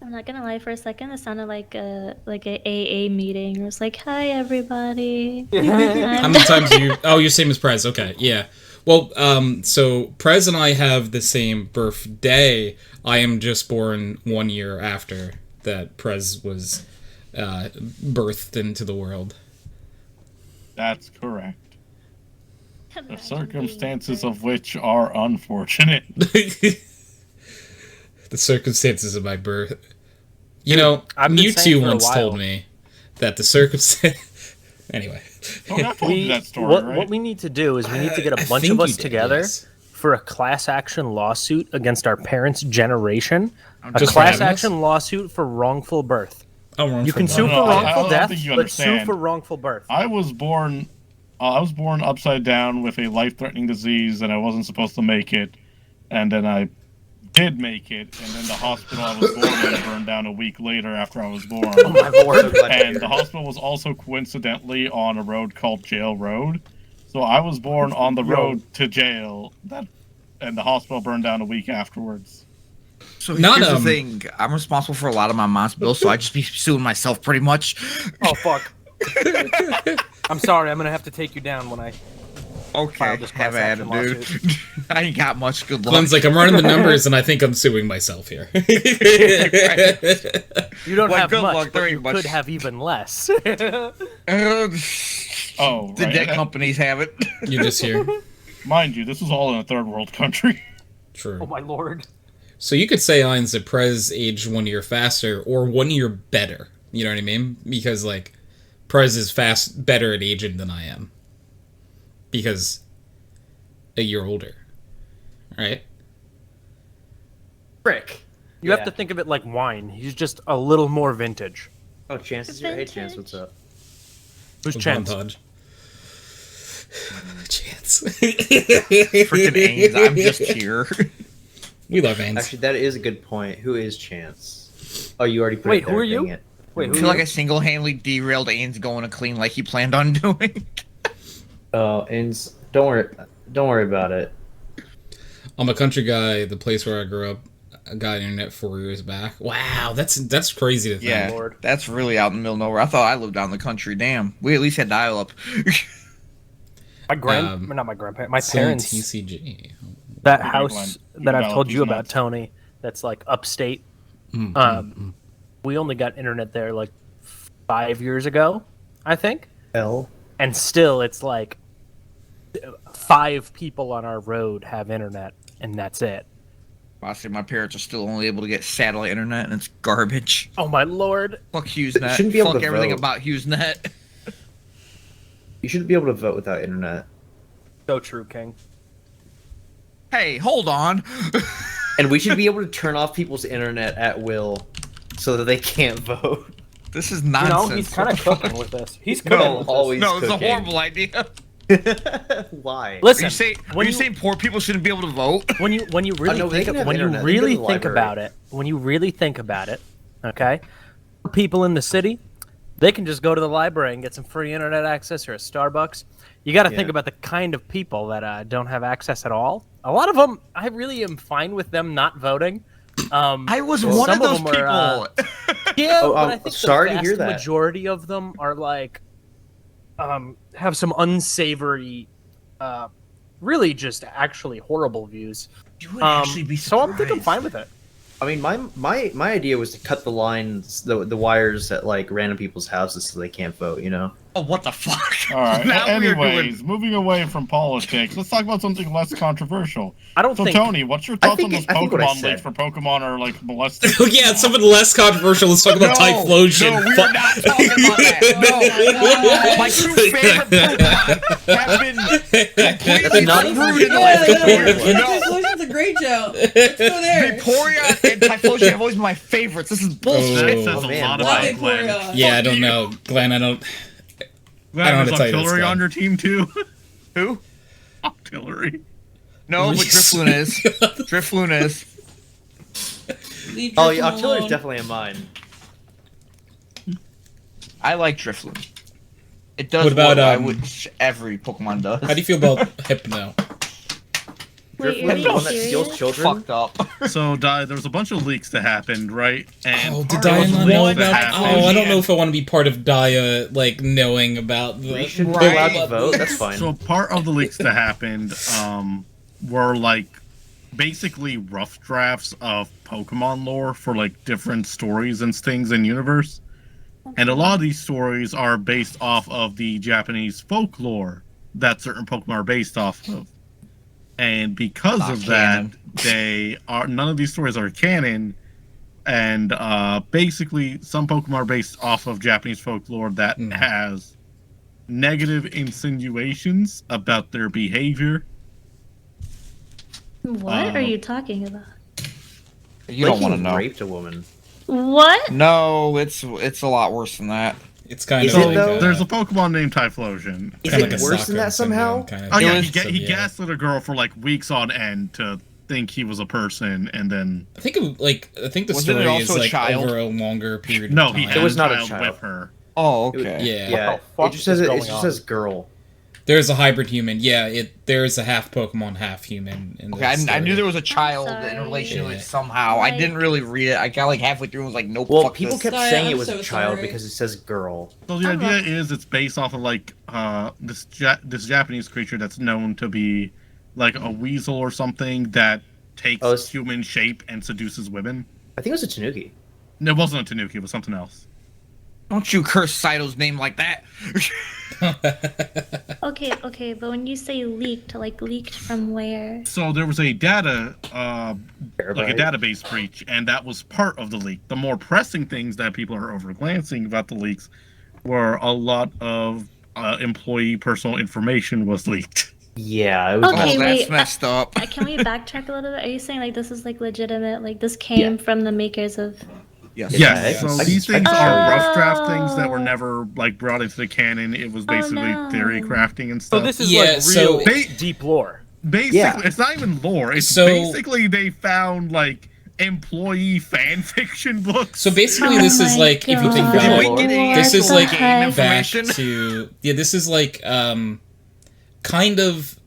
I'm not gonna lie. For a second, it sounded like a AA meeting. It was like, "Hi, everybody." How I'm many times are you... Oh, you're same as Prez. Okay, yeah. Well, so Prez and I have the same birthday. I am just born 1 year after that Prez was birthed into the world. That's correct. The Imagine circumstances being of which are unfortunate. The circumstances of my birth. You know, I've been saying Mewtwo for a once while. told me that the circumstance... Anyway. Oh, I told you that story, what, right? what we need to do is we need to get I a bunch think of you us did, together yes. for a class action lawsuit against our parents' generation. A Just for class having us? action lawsuit for wrongful birth. Oh, wrong You for can one. sue No, for no, I wrongful don't death, think you but sue understand. for wrongful birth. I was born upside down with a life-threatening disease, and I wasn't supposed to make it. And then I did make it, and then the hospital I was born in burned down a week later after I was born. Oh my lord. So glad to And hear the it. hospital was also coincidentally on a road called Jail Road. So I was born on the Yo. road to jail, and the hospital burned down a week afterwards. So Not, here's the thing. I'm responsible for a lot of my mom's bills, so I just be suing myself pretty much. Oh fuck. I'm sorry, I'm gonna have to take you down when I Okay, File this have class at it, action dude. I ain't got much good luck. Glenn's like, I'm running the numbers, and I think I'm suing myself here. You don't Well, have good much, luck, but there you ain't much. could have even less. Oh, The right. debt companies have it. You're just here. Mind you, this was all in a third world country. True. Oh my lord. So you could say, Ians, that Prez aged 1 year faster or 1 year better. You know what I mean? Because, like, Prez is better at aging than I am. Because a year older. Right? Frick. You have to think of it like wine. He's just a little more vintage. Oh, Chance is here. Hey, Chance, what's up? Who's Chance? Montage. Chance. Freaking Ains, I'm just here. We love Ains. Actually, that is a good point. Who is Chance? Oh, you already put Wait, it there. who are you? dang it. Wait, I who feel are like you? I single-handedly derailed Ains going to clean like he planned on doing. Oh, and don't worry about it. I'm a country guy. The place where I grew up got internet 4 years back. Wow, that's crazy to think. Yeah, Lord. that's really out in the middle of nowhere. I thought I lived down the country. Damn, we at least had dial-up. My not my grandparents, my Still in parents. TCG. That Glen, house you that I've developed told you these about, nuts. Tony, that's like upstate. Mm. We only got internet there like 5 years ago, I think. L. And still, it's like 5 people on our road have internet, and that's it. Honestly, my parents are still only able to get satellite internet, and it's garbage. Oh my lord! Fuck HughesNet. shouldn't be able Fuck to everything vote. about HughesNet. You shouldn't be able to vote without internet. So true, King. Hey, hold on. And we should be able to turn off people's internet at will so that they can't vote. This is You nonsense. know, he's kind of cooking with this. He's No, cooking with this. always no, it's a cooking. horrible idea. Why? Listen, Are you saying poor people shouldn't be able to vote? when you really no, they think can have when you internet. They can go to really the think library. about it, when you really think about it, okay, people in the city, they can just go to the library and get some free internet access or a Starbucks. You got to think Yeah. about the kind of people that don't have access at all. A lot of them, I really am fine with them not voting. I was Well, one of some of those them people. are, Yeah, Oh, but I think sorry the to vast hear that. majority of them are like, have some unsavory, really just actually horrible views. You would actually be So surprised. I think I'm fine with it. I mean, my idea was to cut the lines, the wires at like random people's houses so they can't vote. You know. Oh, what the fuck? All right. Now we're Anyways, moving away from politics, let's talk about something less controversial. I don't So, think. Tony, what's your thoughts on think those what I Pokemon said. leaks for Pokemon are like molesting? Oh yeah, it's something less controversial. Let's talk about Typhlosion. No, we're not talking about that. No, my two favorite Pokemon have been completely not screwed in the Yeah, last couple years. yeah, No, Typhlosion's a great joke. Let's go there. Vaporeon and Typhlosion have always been my favorites. This is That bullshit. says Oh, a man, lot wow. Love about Glen. Vaporeon. Yeah, I Fuck don't you. know, Glenn. I don't Glen, I don't is wanna tell you this, Artillery Glen. on your team too? Who? Artillery. No, but Drifloon is. Drifloon is. Leave Oh Drifloon yeah, artillery's alone. definitely in mine. I like Drifloon. It does What about, what I wish every Pokemon does. How do you feel about Hypno? Wait, Drifloon, you're the being one that steals serious? children. Fucked up. So, there was a bunch of leaks that happened, right? And Oh, did part of Daia those not leaks know that about that? happened- Oh, I don't know if I want to be part of Daia, like, knowing about the... We should be Right. allowed to vote. That's fine. So part of the leaks that happened were like basically rough drafts of Pokemon lore for like different stories and things in universe. And a lot of these stories are based off of the Japanese folklore that certain Pokemon are based off of. And because Not of that, canon. none of these stories are canon. And basically, some Pokemon are based off of Japanese folklore that has negative insinuations about their behavior. What are you talking about? You don't Like want to he know. raped a woman. What? No, it's a lot worse than that. It's kind Is of it like though? There's a Pokemon named Typhlosion. Is kinda it like a worse than Stockholm that somehow? syndrome kind of Oh yeah, It he, was- he yeah. gaslit a girl for like weeks on end to think he was a person, and then I think the Wasn't it story is also a like child? over a longer period no, of he time. had was a not a child child. with her. Oh, okay. Yeah. Yeah, What the fuck it just says is it going just on? says girl. There's a hybrid human. Yeah, there's a half Pokemon, half human. In Okay, I this knew story. there was a child sorry. in relation to Yeah. it somehow. I Like- didn't really read it. I got like halfway through and was like, nope, Well, fuck people this. kept Sorry, saying I'm it was so a child sorry. because it says girl. So the I'm idea not- is it's based off of like this Japanese creature that's known to be like a weasel or something that takes Oh, it's- human shape and seduces women. I think it was a Tanuki. No, it wasn't a Tanuki, it was something else. Don't you curse Saito's name like that. Okay, but when you say leaked, like leaked from where? So there was a data like a Terabyte. database breach, and that was part of the leak. The more pressing things that people are overglancing about the leaks were a lot of employee personal information was leaked. Yeah, it was. Okay, Oh, that's wait, messed up. Can we backtrack a little bit? Are you saying like this is like legitimate? Like this came from the makers of? Yes. Yes, Yeah, so I- these I things can are show you. rough draft things that were never like brought into the canon. It was basically no. theory crafting and So stuff. this is Yeah, like so- real They- deep lore. Basically, Yeah. it's not even lore. It's So- basically they found like employee fan fiction books. So basically, Oh this is my like if you think God. back, Wait, getting this is What like the heck? back information. to this is like kind of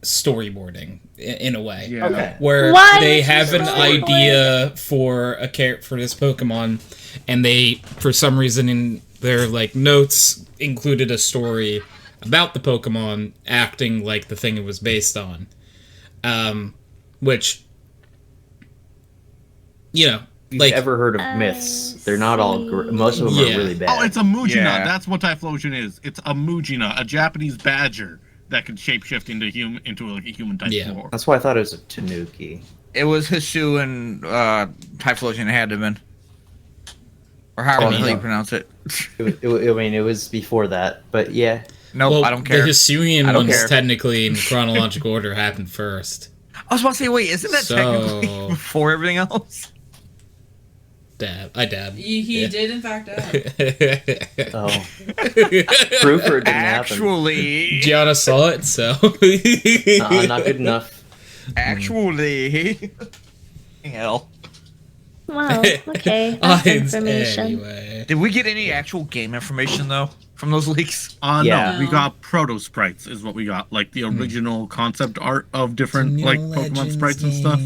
storyboarding in a way. Yeah. Okay. Where Why they is have it an storyboard? idea for for this Pokemon, and they, for some reason, in their like notes, included a story about the Pokemon acting like the thing it was based on, which, you know, If you've like ever heard of myths, they're not all. Most of them Yeah. are really bad. Oh, it's a Mugina. Yeah. That's what Typhlosion is. It's a Mugina, a Japanese badger that can shapeshift into like a human type Yeah. form. That's why I thought it was a Tanuki. It was Hisu and Typhlosion had to have been. Or however the hell you pronounce it. It was before that, but yeah. Nope, well, I don't care. the Hisuian I don't ones care. technically in chronological order happened first. I was about to say, wait, isn't that So- technically before everything else? I dab. He did in fact dab. Oh, proof or it didn't happen. Actually, Gianna saw it, so Not good enough. actually. Hell. Wow. Okay. That's information. Anyway. Did we get any actual game information, though, from those leaks? Yeah. No, we got proto sprites, is what we got. Like the original concept art of different like Pokemon sprites and stuff.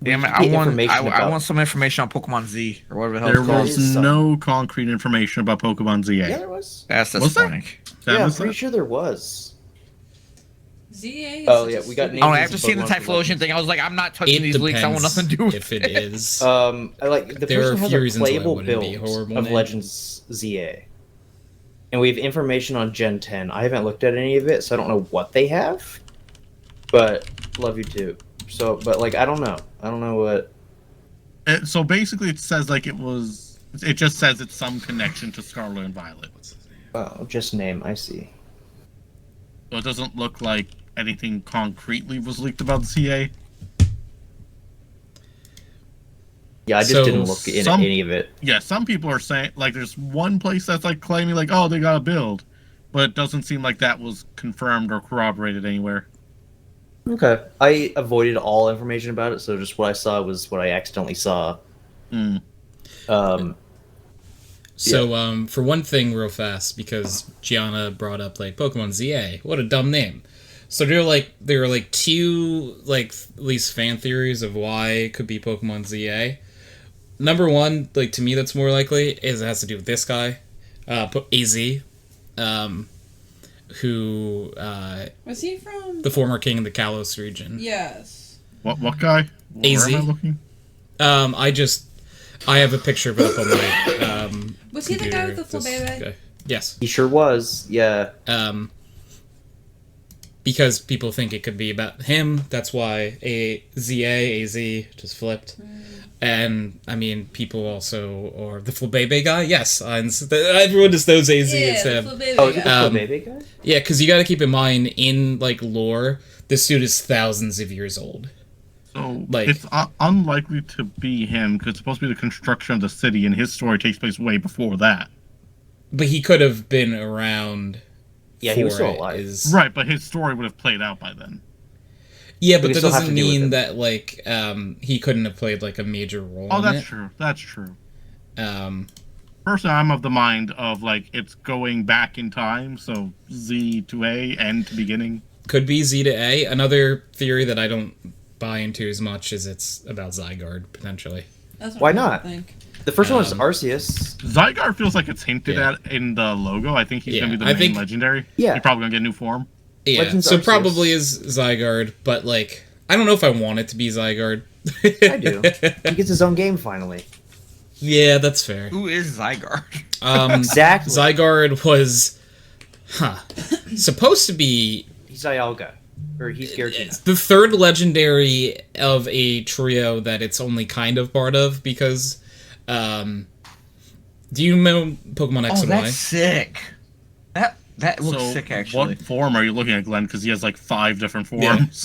Damn it, get I want information about- want some information on Pokemon Z, or whatever the hell There it's called. was no concrete information about Pokemon ZA. Yeah, there was. That's Was there? disappointing. That Yeah, I'm was pretty sure there was. ZA. Oh, yeah, we got Oh, names after of seeing the Pokemon from Typhlosion thing, I was like, I'm not touching It these leaks. I want depends nothing to do with if it is. I like the There are person a has few a reasons why it playable wouldn't be a build horrible of name. Legends ZA, and we have information on Gen 10. I haven't looked at any of it, so I don't know what they have. But love you too. So, but like, I don't know. I don't know what. So basically, it says like it was. It just says it's some connection to Scarlet and Violet. Oh, just name. I see. So it doesn't look like anything concretely was leaked about CA. Yeah, I just So, didn't look in some- any of it. Yeah, some people are saying like there's one place that's like claiming like, oh, they got a build, but it doesn't seem like that was confirmed or corroborated anywhere. Okay, I avoided all information about it, so just what I saw was what I accidentally saw. Hmm. So, for one thing, real fast, because Gianna brought up like Pokemon ZA, what a dumb name. So there are like two like at least fan theories of why it could be Pokemon ZA. Number one, like to me, that's more likely is it has to do with this guy, AZ, who Was he from? the former king of the Kalos region. Yes. What guy? Where AZ? am I looking? I have a picture of it up on my Was he the guy with the computer. Flabébé? Guy. Yes. He sure was. Yeah. Because people think it could be about him. That's why AZ just flipped. And, I mean, people also, or the Flabébé guy, yes. Everyone just knows AZ Yeah, is the him. Flabébé Oh, is it guy. the baby guy? Yeah, because you gotta keep in mind, in, like, lore, this dude is thousands of years old. So Like- it's unlikely to be him because it's supposed to be the construction of the city, and his story takes place way before that. But he could have been around. Yeah, he was for still it, alive. is- Right, but his story would have played out by then. Yeah, But but we that still have doesn't to deal with mean him. that, like, he couldn't have played, like, a major role Oh, in that's it. true. That's true. Um, Personally, I'm of the mind of like it's going back in time, so Z to A, N to beginning. could be Z to A. Another theory that I don't buy into as much is it's about Zygarde, potentially. That's what Why I not? think. The first one was Arceus. Zygarde feels like it's hinted Yeah. at in the logo. I think he's gonna Yeah, be the I main think- legendary. Yeah. He's probably gonna get a new form. Yeah, Legends so Arceus. probably is Zygarde, but, like, I don't know if I want it to be Zygarde. I do. He gets his own game finally. Yeah, that's fair. Who is Zygarde? Exactly. Zygarde was, supposed to be He's Dialga. Or he's Giratina. the third legendary of a trio that it's only kind of part of, because, do you know Pokemon X Oh, and Y? that's sick. That looks So sick, actually. what form are you looking at, Glenn? Because he has like 5 different forms. It's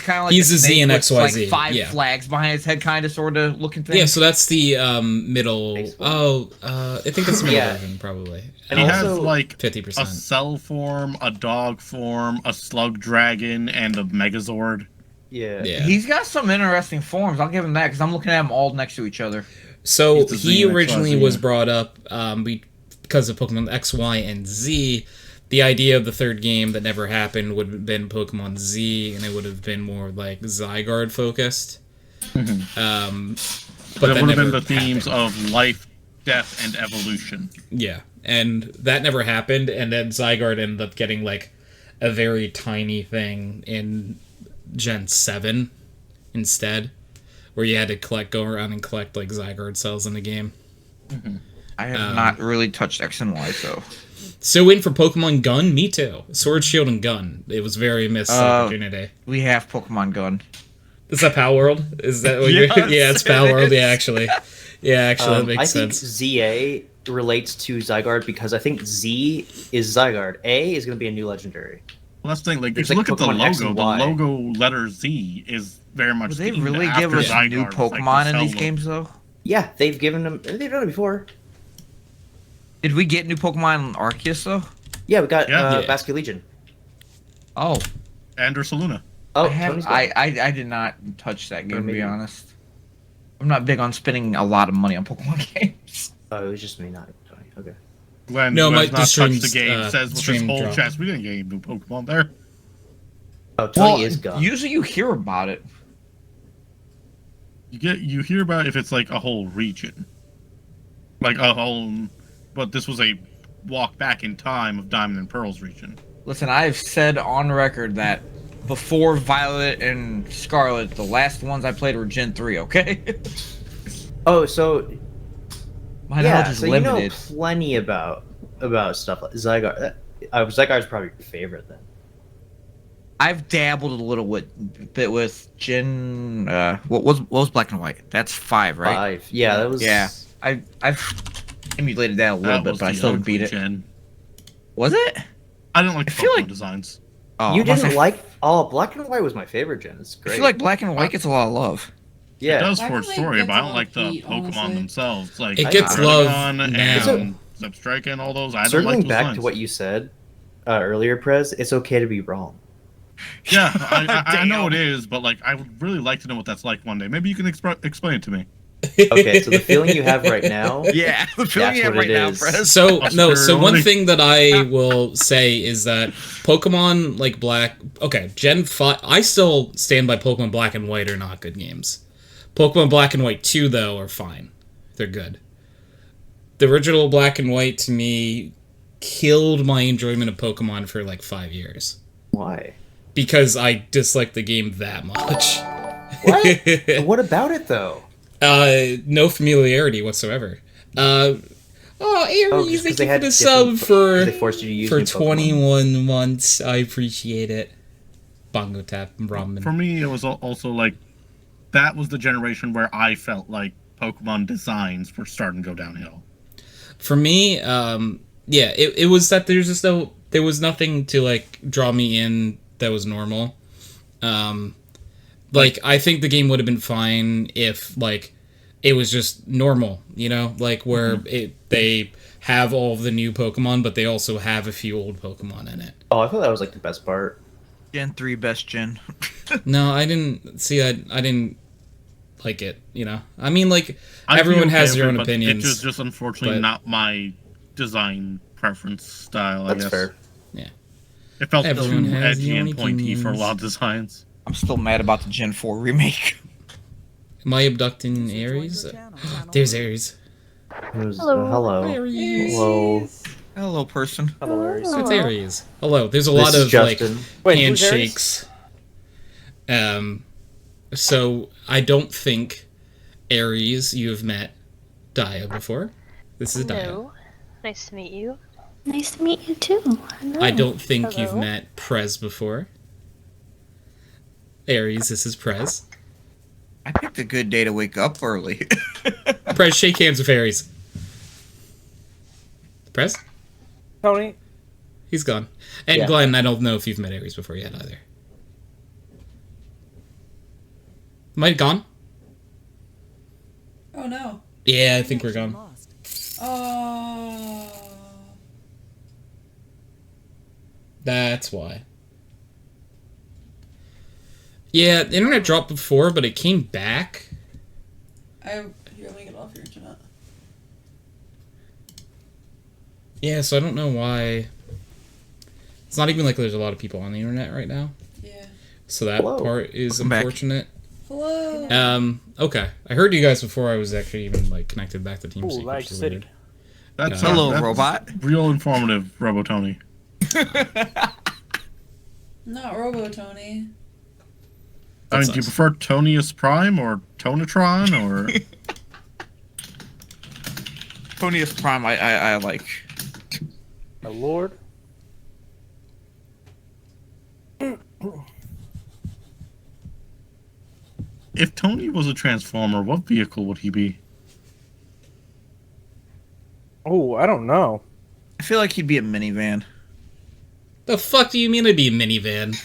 kind of like He's a Z snake and with, XYZ, like 5 yeah. flags behind his head, kind of, sort of looking thing. Yeah, so that's the middle. X1. I think that's the middle Yeah. version, probably. And he has Also, like 50%. a cell form, a dog form, a slug dragon, and a Megazord. Yeah. Yeah. He's got some interesting forms. I'll give him that because I'm looking at them all next to each other. So He's the he Z and originally XYZ, was yeah. brought up because of Pokemon X, Y, and Z. the idea of the third game that never happened would have been Pokemon Z, and it would have been more like Zygarde focused. But that would have been never the themes happened. of life, death, and evolution. Yeah, and that never happened, and then Zygarde ended up getting like a very tiny thing in Gen 7 instead, where you had to go around and collect like Zygarde cells in the game. I have not really touched X and Y, so. So in for Pokemon Gun, me too. Sword, Shield, and Gun. It was very missed opportunity. We have Pokemon Gun. Is that Pal World? Is that what Yes, you're? Yeah, it's Pal it World. is. Yeah, actually. That makes I sense. think ZA relates to Zygarde because I think Z is Zygarde. A is going to be a new legendary. Well, that's the thing. Like, It's if you like look at the Pokemon X logo, and the Y. logo letter Z is very much. Would they themed really after give us Zygarde, new like the Pokemon in cell these logo. games, though? Yeah, they've given them. They've done it before. Did we get new Pokemon in Arceus, though? Yeah, we got Yeah. Basket Legion. Oh, And Ursaluna. Oh, I Tony's got it. I did not touch that game, to be maybe- honest. I'm not big on spending a lot of money on Pokemon games. Oh, it was just me, not Tony. Okay. Glenn, No, who my- has the not touched the stream's, game, says with his stream whole dropped. chest, we didn't get any new Pokemon there. Oh, Tony is gone. usually you hear about it. You hear about if it's like a whole region, like a whole, but this was a walk back in time of Diamond and Pearl's region. Listen, I've said on record that before Violet and Scarlet, the last ones I played were Gen 3, okay? Oh, so My yeah, knowledge is so you limited. know plenty about stuff like Zygarde. Zygarde's probably your favorite then. I've dabbled a little bit with Gen. What was Black and White? That's 5, right? 5. Yeah, that was. Yeah, I've emulated that a little That bit, was but I the still didn't ugly beat it. gen. Was it? I didn't like the I feel Pokemon like- designs. Oh, You I must didn't have- like? Oh, Black and White was my favorite gen. It's I great. feel like Black and White gets a lot of love. yeah. It does Black for and its White story, gets but a I don't lot like of the heat, Pokemon honestly. themselves. Like It gets Dragon love and now. Zebstrika and all those. I don't Circling like those back designs. to what you said earlier, Prez, it's okay to be wrong. Yeah, I know Damn. it is, but like I would really like to know what that's like one day. Maybe you can explain it to me. Okay, so the feeling you have right now. Yeah, the feeling That's you have what right it now, is. Prez. So no, so one Superiority. thing that I will say is that Pokemon like Black, okay, Gen 5, I still stand by Pokemon Black and White are not good games. Pokemon Black and White 2 though are fine. They're good. The original Black and White to me killed my enjoyment of Pokemon for like 5 years Why? because I disliked the game that much. What? What about it though? No familiarity whatsoever. Aries, Oh, just 'cause thank they you for had the sub different- for 'cause they forced you to use for new Pokemon. 21 months. I appreciate it. Bongo tap and ramen. For me, it was also like that was the generation where I felt like Pokemon designs were starting to go downhill. For me, yeah, it was that there was nothing to like draw me in that was normal. Like I think the game would have been fine if like it was just normal, you know, like where they have all of the new Pokemon, but they also have a few old Pokemon in it. Oh, I thought that was like the best part. Gen 3 best gen. No, I didn't see. I didn't like it. You know, I mean, like I'd be everyone okay has with their it, own but opinions. It's just unfortunately but- not my design preference style. I That's guess fair. it felt Everyone too has edgy their and own pointy for a opinions. lot of designs. I'm still mad about the Gen 4 remake. Am I abducting Aries? There's Aries. It was, Hello. hello. Aries. Hello. Hello, person. Hello, Aries. It's Aries. Hello. There's a This lot is of like Justin. Wait, who's Aries? handshakes. So I don't think Aries, you have met Daia before. This is Daia. Hello. Nice to meet you. Nice to meet you too. Hello. I don't think you've Hello. met Prez before. Aries, this is Prez. I picked a good day to wake up early. Prez, shake hands with Aries. Prez? Tony, He's gone. And Yeah. Glen, I don't know if you've met Aries before yet either. Might have gone? Oh no. Yeah, I think we're gone. Oh. That's why. Yeah, the internet dropped before, but it came back. Here, let me get off your internet. Yeah, so I don't know why. It's not even like there's a lot of people on the internet right now. Yeah. So that Hello. part is Welcome back. unfortunate. Hello. Okay. I heard you guys before I was actually even like connected back to TeamSpeak. Ooh, Lag which is City. weird. That's Hello, that's robot. Real informative, Robo Tony. Not Robo Tony. I That mean, do you sucks. prefer Tonius Prime or Tonatron or? Tonius Prime, I like. My lord. If Tony was a Transformer, what vehicle would he be? Oh, I don't know. I feel like he'd be a minivan. The fuck do you mean it'd be a minivan?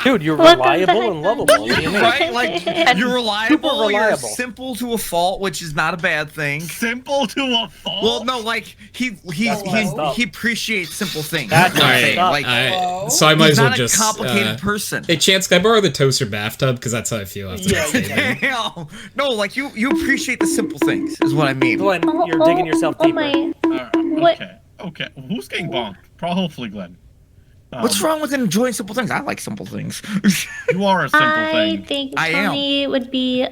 Dude, you're What the reliable heck? and lovable. What do you mean? Right? Like, you're reliable, Super you're reliable. simple to a fault, which is not a bad thing. Simple to a fault. Well, no, like, That's messed up. he appreciates simple things. That's what I'm messed saying. up. Like, Hello? So I might he's as well not just a complicated person. Hey, Chance, can I borrow the toaster bathtub? Because that's how I feel after that statement. Damn. No, like, you appreciate the simple things, is what I mean. Glenn, you're digging yourself Oh deeper. my. Alright, okay. Okay. Who's getting bonked? Hopefully, Glenn. What's wrong with enjoying simple things? I like simple things. You are a simple I thing. think I am. Tony would be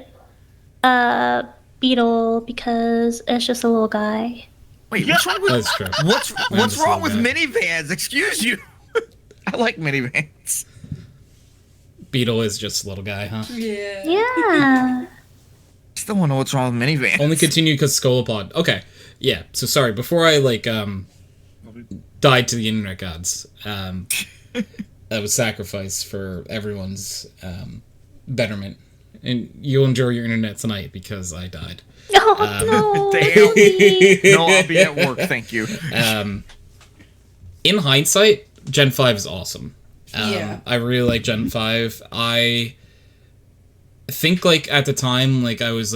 a beetle because it's just a little guy. Wait, what's wrong with That's true. what's wrong with bad. minivans? Excuse you. I like minivans. Beetle is just a little guy, huh? Yeah. Yeah. Still don't know what's wrong with minivans. Only continue because Scolopod. Okay, yeah. So sorry. Before I died to the internet gods, that was sacrificed for everyone's betterment, and you'll enjoy your internet tonight because I died. Oh no. Damn. No, I'll be at work, thank you. In hindsight, Gen 5 is awesome. Yeah. I really like Gen 5. I think like at the time, like I was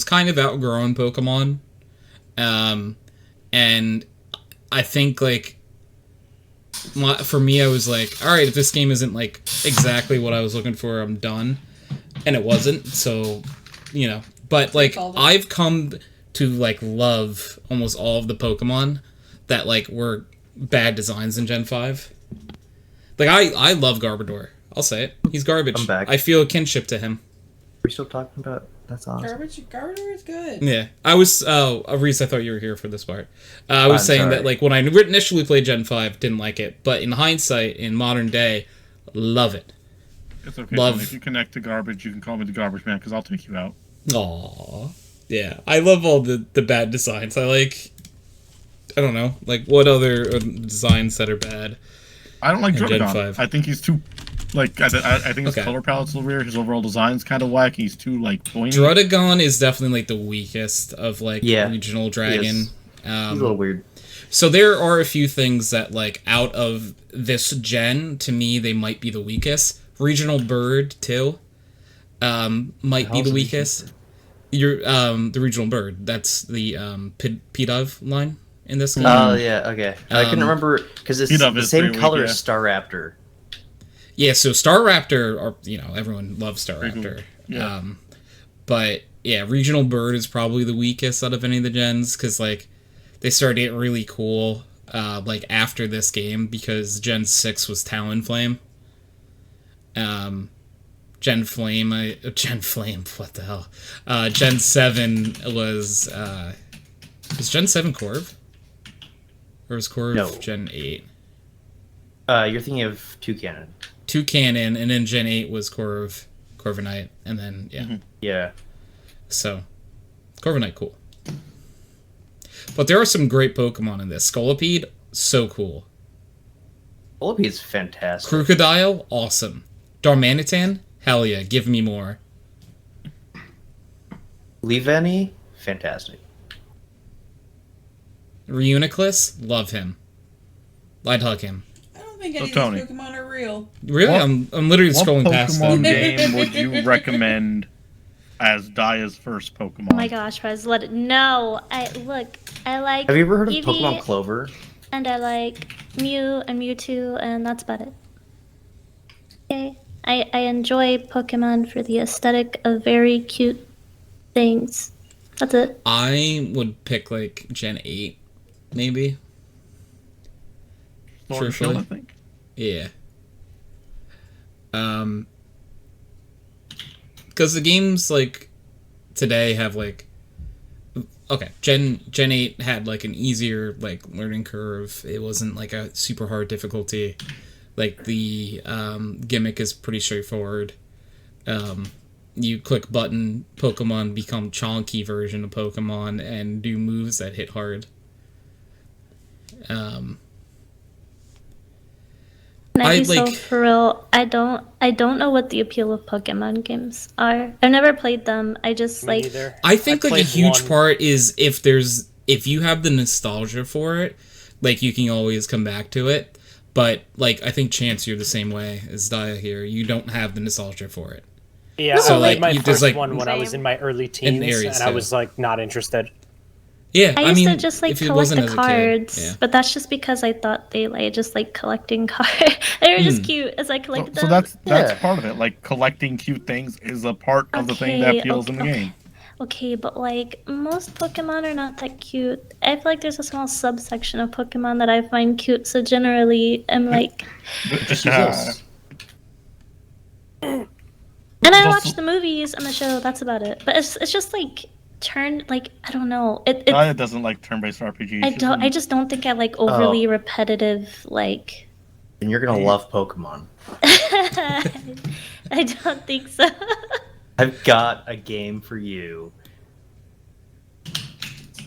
kind of outgrowing Pokemon, and I think like for me, I was like, all right, if this game isn't like exactly what I was looking for, I'm done, and it wasn't. So, you know, but like I've come to like love almost all of the Pokemon that like were bad designs in Gen 5. Like I love Garbodor. I'll say it. He's garbage. I'm back. I feel a kinship to him. We're still talking about that's awesome. Garbodor is good. Yeah, I was. Aries, I thought you were here for this part. I was saying sorry. that like when I initially played Gen 5, didn't like it, but in hindsight, in modern day, love it. It's okay. Love- Tony. If you connect to garbage, you can call me the garbage man because I'll take you out. Aww. Yeah, I love all the bad designs. I like. I don't know, like what other designs that are bad. I don't like And Gen Drogodon. 5. I think he's too. Like I think his Okay. color palette's a little weird. His overall design's kind of whack. He's too like pointy. Druddigon is definitely like the weakest of like Yeah, regional dragon. He's a little weird. So there are a few things that, like, out of this gen, to me, they might be the weakest. Regional Bird, too, might be hell's the a weakest. You're, the Regional Bird, that's the, Pidove line in this game. Oh yeah, okay. I couldn't Um, remember because it's Beat-up the is same pretty weak, color yeah. as Staraptor. Yeah, so Staraptor, or, you know, everyone loves Very cool. Staraptor. Yeah. But, yeah, Regional Bird is probably the weakest out of any of the gens, because, like, they started getting really cool, like, after this game, because Gen 6 was Talonflame. Gen Flame, what the hell? Gen 7 was Gen 7 Corv? Or was Corv No. Gen 8? You're thinking of Toucannon. Toucannon, and then Gen 8 was Corviknight, and then, yeah. Mm-hmm. Yeah. So, Corviknight, cool. But there are some great Pokemon in this. Scolipede, so cool. Volbeat is fantastic. Crocodile, awesome. Darmanitan, hell yeah, give me more. Leavenny, fantastic. Reuniclus, love him. I'd hug him. I don't think any Tony. of these Pokemon are real. Really? What- I'm literally What scrolling past Pokemon them. game would you recommend as Daia's first Pokemon? Oh my gosh, Prez, let it. No, I like. Have you ever heard of Eevee, Pokemon Clover? And I like Mew and Mewtwo, and that's about it. Okay. I enjoy Pokemon for the aesthetic of very cute things. That's it. I would pick, like, Gen 8, maybe. Sword and Shield, I think. Yeah. Because the games like today have like, okay, Gen 8 had like an easier like learning curve. It wasn't like a super hard difficulty. Like the gimmick is pretty straightforward. You click button, Pokemon become chonky version of Pokemon and do moves that hit hard. For real, I don't know what the appeal of Pokemon games are. I've never played them. I just Me like neither. I think like a huge one. part is if you have the nostalgia for it, like you can always come back to it. But like I think Chance, you're the same way as Daia here. You don't have the nostalgia for it. Yeah, So, I like, played my you- first there's, like- one when I was in my early teens, Aries, and I too. was like not interested. Yeah, I used mean, to just like if it collect wasn't the as a cards, kid, yeah. but that's just because I thought they like just like collecting cards. They were just cute as I collected So them. that's Yeah. part of it. Like collecting cute things is a part of the thing that appeals in the game. Okay, but like most Pokemon are not that cute. I feel like there's a small subsection of Pokemon that I find cute. So generally, I'm like, Just use this. and I Also- watch the movies and the show. That's about it. But it's just like turned like I don't know. It Daia doesn't like turn-based RPGs. I just don't think I like overly repetitive like. And you're gonna love Pokemon. I don't think so. I've got a game for you.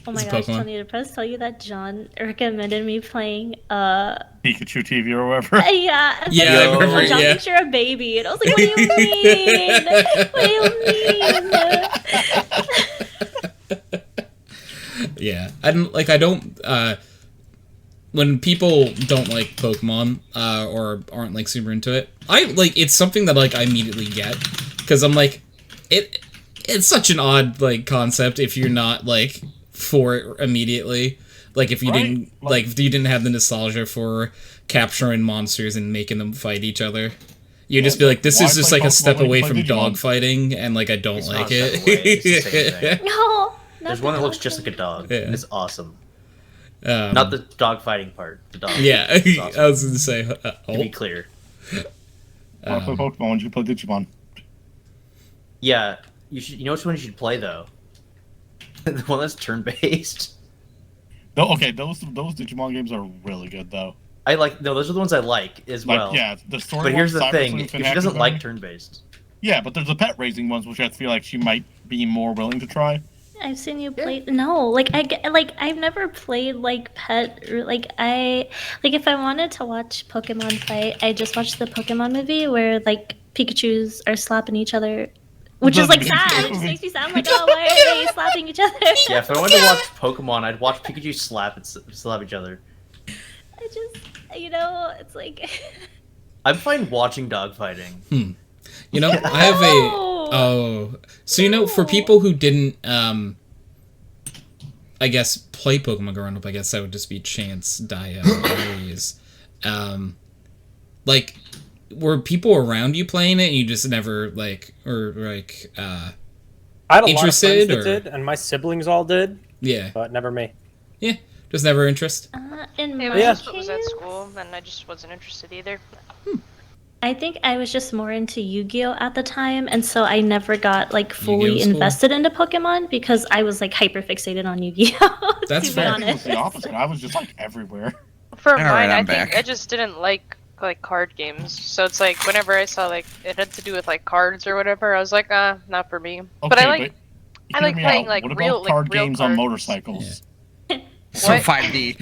Oh my It's a gosh, Pokemon. Tony, did Prez tell you that John recommended me playing Pikachu TV or whatever. yeah, and Yeah, then I remember, John yeah. thinks you're a baby, and I was like, what do you mean? What do you mean? Yeah, I don't. When people don't like Pokemon or aren't like super into it, I like it's something that like I immediately get because I'm like, it's such an odd like concept if you're not like for it immediately. Like if you Right. didn't like if you didn't have the nostalgia for capturing monsters and making them fight each other. You'd just be like, this Why is just play like a Pokemon step when you away play from Digimon? dog fighting, and like I don't It's like not a step away, it's the same it. thing. No, There's one that looks just like a dog. Yeah. And it's awesome. Um, Not the dog fighting part. The dog. Yeah, It's awesome. I was gonna say. To be clear. When I play Pokemon, when you play Digimon. Yeah, you should. You know which one you should play though? The one that's turn-based. No, okay, those Digimon games are really good though. I like. No, those are the ones I like as Like, well. yeah, the story. But here's ones, the thing: Cyber if Sleuth and she doesn't Hacker like Zone- turn-based, yeah, but there's the pet raising ones, which I feel like she might be more willing to try. I've seen you play. No, like I've never played like pet. Or, like if I wanted to watch Pokemon fight, I just watched the Pokemon movie where like Pikachu's are slapping each other, which is like sad. It just makes me sound like, oh, why are they slapping each other? yeah. If I wanted to watch Pokemon, I'd watch Pikachu slap each other. I just, it's like. I'm fine watching dog fighting. You know, I have for people who didn't, I guess, play Pokemon growing up, I guess that would just be Chance, Daia, Aries. Like, were people around you playing it and you just never, like, or, like, I had a interested, lot of friends that or- did, and my siblings all did, yeah, but never me. yeah, just never interest? In It my was just what case, was at school, and I just wasn't interested either. I think I was just more into Yu-Gi-Oh at the time, and so I never got like fully Yu-Gi-Oh's cool. invested into Pokemon because I was like hyper fixated on Yu-Gi-Oh. That's to fair. be I think it was honest. the opposite. I was just like everywhere. For All mine, right, I I'm think back. I just didn't like card games. So it's like whenever I saw like it had to do with like cards or whatever, I was like, not for me. Okay, but I like I hear like me playing, out. like, what real- about like, card real games on cards? motorcycles? So What? 5D.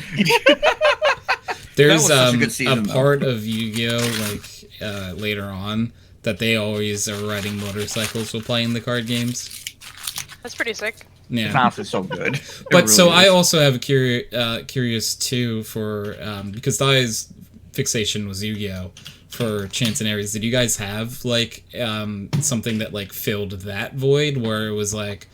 There's was such a good season, a though. part of Yu-Gi-Oh, like, later on, that they always are riding motorcycles while playing the card games. That's pretty sick. Yeah. It's honestly so good. It But so really I is. also have a curious too for because Dai's fixation was Yu-Gi-Oh for Chance and Aries. Did you guys have like something that like filled that void where it was like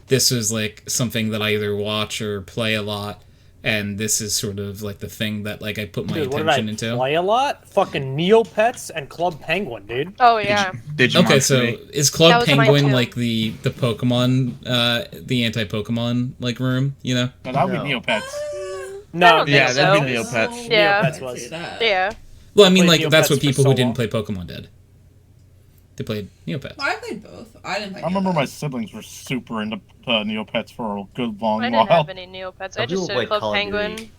this was like something that I either watch or play a lot, and this is sort of like the thing that like I put my Dude, what did attention I into? play a lot? Fucking Neopets and Club Penguin, dude. Oh yeah. Digimon Okay, for so me. is Club That was mine, Penguin too. like the Pokemon, the anti-Pokemon like room? You know? No, that would No. be Neopets. No, don't Yeah, think that'd so. be Neopets. Yeah. Neopets was. Yeah. Well, I mean, Played like that's Neopets what for people so who didn't long. play Pokemon did. They played Neopets. Well, I played both. I didn't play. I remember Neopets. my siblings were super into Neopets for a good long I while. didn't have any Neopets. I Some people just did played Club Call of Penguin. Duty.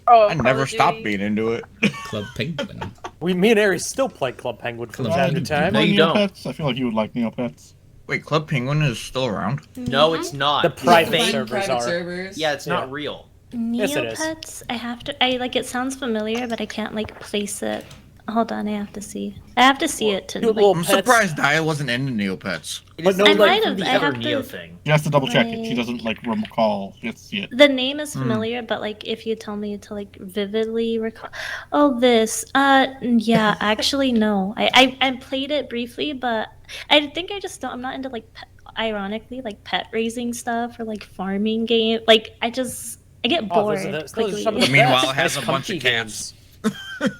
Oh, I Call never of stopped Duty. being into it. Club Penguin. Me and Aries still play Club Penguin from Club time to Penguin. time. No, you don't. Neopets? I feel like you would like Neopets. Wait, Club Penguin is still around? No, it's not. The It's private fake. servers private are. servers. Yeah, it's not Yeah. real. Yes, it is. Neopets, I have to. I like. It sounds familiar, but I can't like place it. Hold on, I have to see. I have to see it to. Cute Like, little I'm pets. surprised Dia wasn't into Neopets. It is no, not I like, might from have. the I Ever have Neo to. thing. She has to double check it. She Right. doesn't like recall. She has to see it. The name is familiar, but like if you tell me to like vividly recall, oh this, yeah, actually no, I played it briefly, but I think I just don't. I'm not into like ironically like pet raising stuff or like farming game. Like I get Oh, bored those are quickly. some of the Meanwhile, best. it has Nice a bunch of comfy cats. games.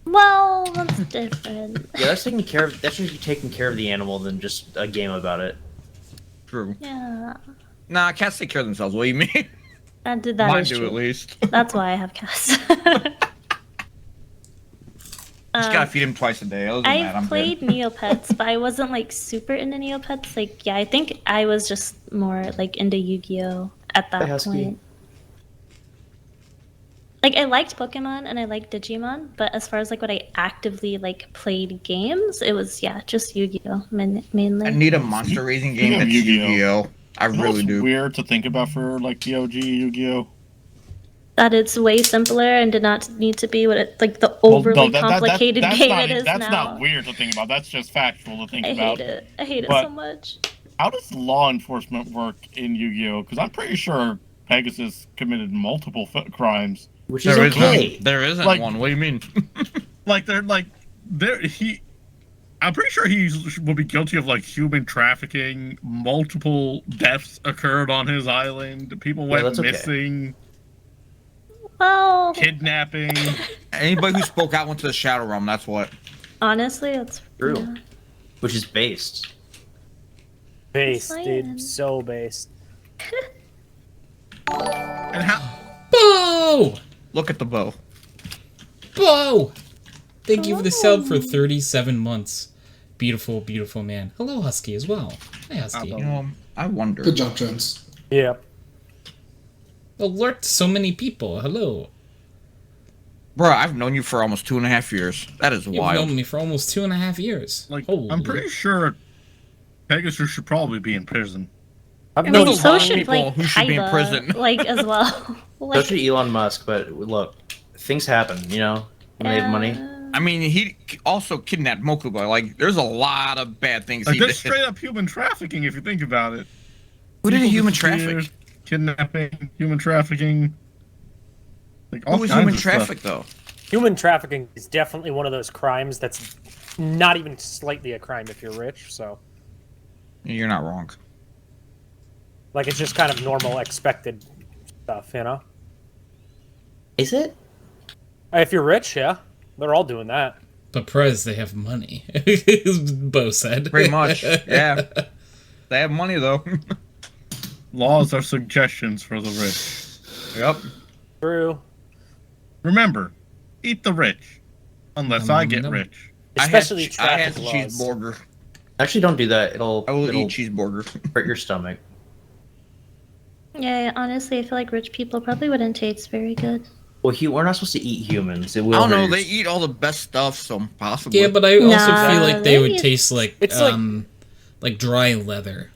Well, that's different. Yeah, that's taking care of. That's just taking care of the animal than just a game about it. True. Yeah, Nah, cats take care of themselves. What do you mean? that is Mine true. do, at least. That's why I have cats. Just gotta feed him twice a day. Other than that, I've I'm played good. Neopets, but I wasn't like super into Neopets. Like, yeah, I think I was just more like into Yu-Gi-Oh at that Husky. point. Like, I liked Pokemon and I liked Digimon, but as far as like what I actively like played games, it was just Yu-Gi-Oh mainly. I need a monster raising game Speaking of that's Yu-Gi-Oh. Yu-Gi-Oh. I You know really what's do. weird to think about for like the OG Yu-Gi-Oh. That it's way simpler and did not need to be what it like the Well, overly no, complicated that's game not, it is That's now. not weird to think about. That's just factual to think I about. hate it. I hate it But- so much. How does law enforcement work in Yu-Gi-Oh? Because I'm pretty sure Pegasus committed multiple crimes. Which is There okay. isn't. There isn't Like- one. What do you mean? I'm pretty sure he will be guilty of like human trafficking. Multiple deaths occurred on his island. People went that's okay. missing. Well, Kidnapping. Anybody who spoke out went to the Shadow Realm. That's what. honestly, it's True. yeah. Which is based. Based, Saying. dude. So based. And how? Bo! Look at the bow. Bo! Thank you for the sub for 37 months. Beautiful, beautiful man. Hello, Husky, as well. Hi, Husky. You know, I wonder. Good job, Jones. Yeah. Alert to so many people. Hello. Bro, I've known you for almost 2.5 years. That is You've wild. known me for almost 2.5 years. Like, Holy. I'm pretty sure Pegasus should probably be in prison. I've I known mean, a so lot of should people like who should be in Kaiba, prison. like as well. So like, should Elon Musk, but look, things happen, you know? When they have money. I mean, he also kidnapped Mokuba. Like, there's a lot of bad things Like, he that's did. straight up human trafficking if you think about it. Who did People human disappear, traffic? Kidnapping, human trafficking. Like all Who was kinds human of stuff. traffic, though? Human trafficking is definitely one of those crimes that's not even slightly a crime if you're rich. So, You're not wrong. like, it's just kind of normal, expected stuff, you know? Is it? If you're rich, yeah, they're all doing that. But Prez, they have money. Bo said. Pretty much. Yeah. They have money, though. Laws are suggestions for the rich. Yep. True. Remember, eat the rich. Unless I get no. rich. Especially I had traffic laws. cheeseburger. Actually, don't do that. It'll I will it'll eat cheeseburger. hurt your stomach. yeah, honestly, I feel like rich people probably wouldn't taste very good. Well, we're not supposed to eat humans. It I will. don't know. hurt your- They eat all the best stuff, so possibly. Yeah, but I also Nah, feel like they would they- taste like It's like dry leather.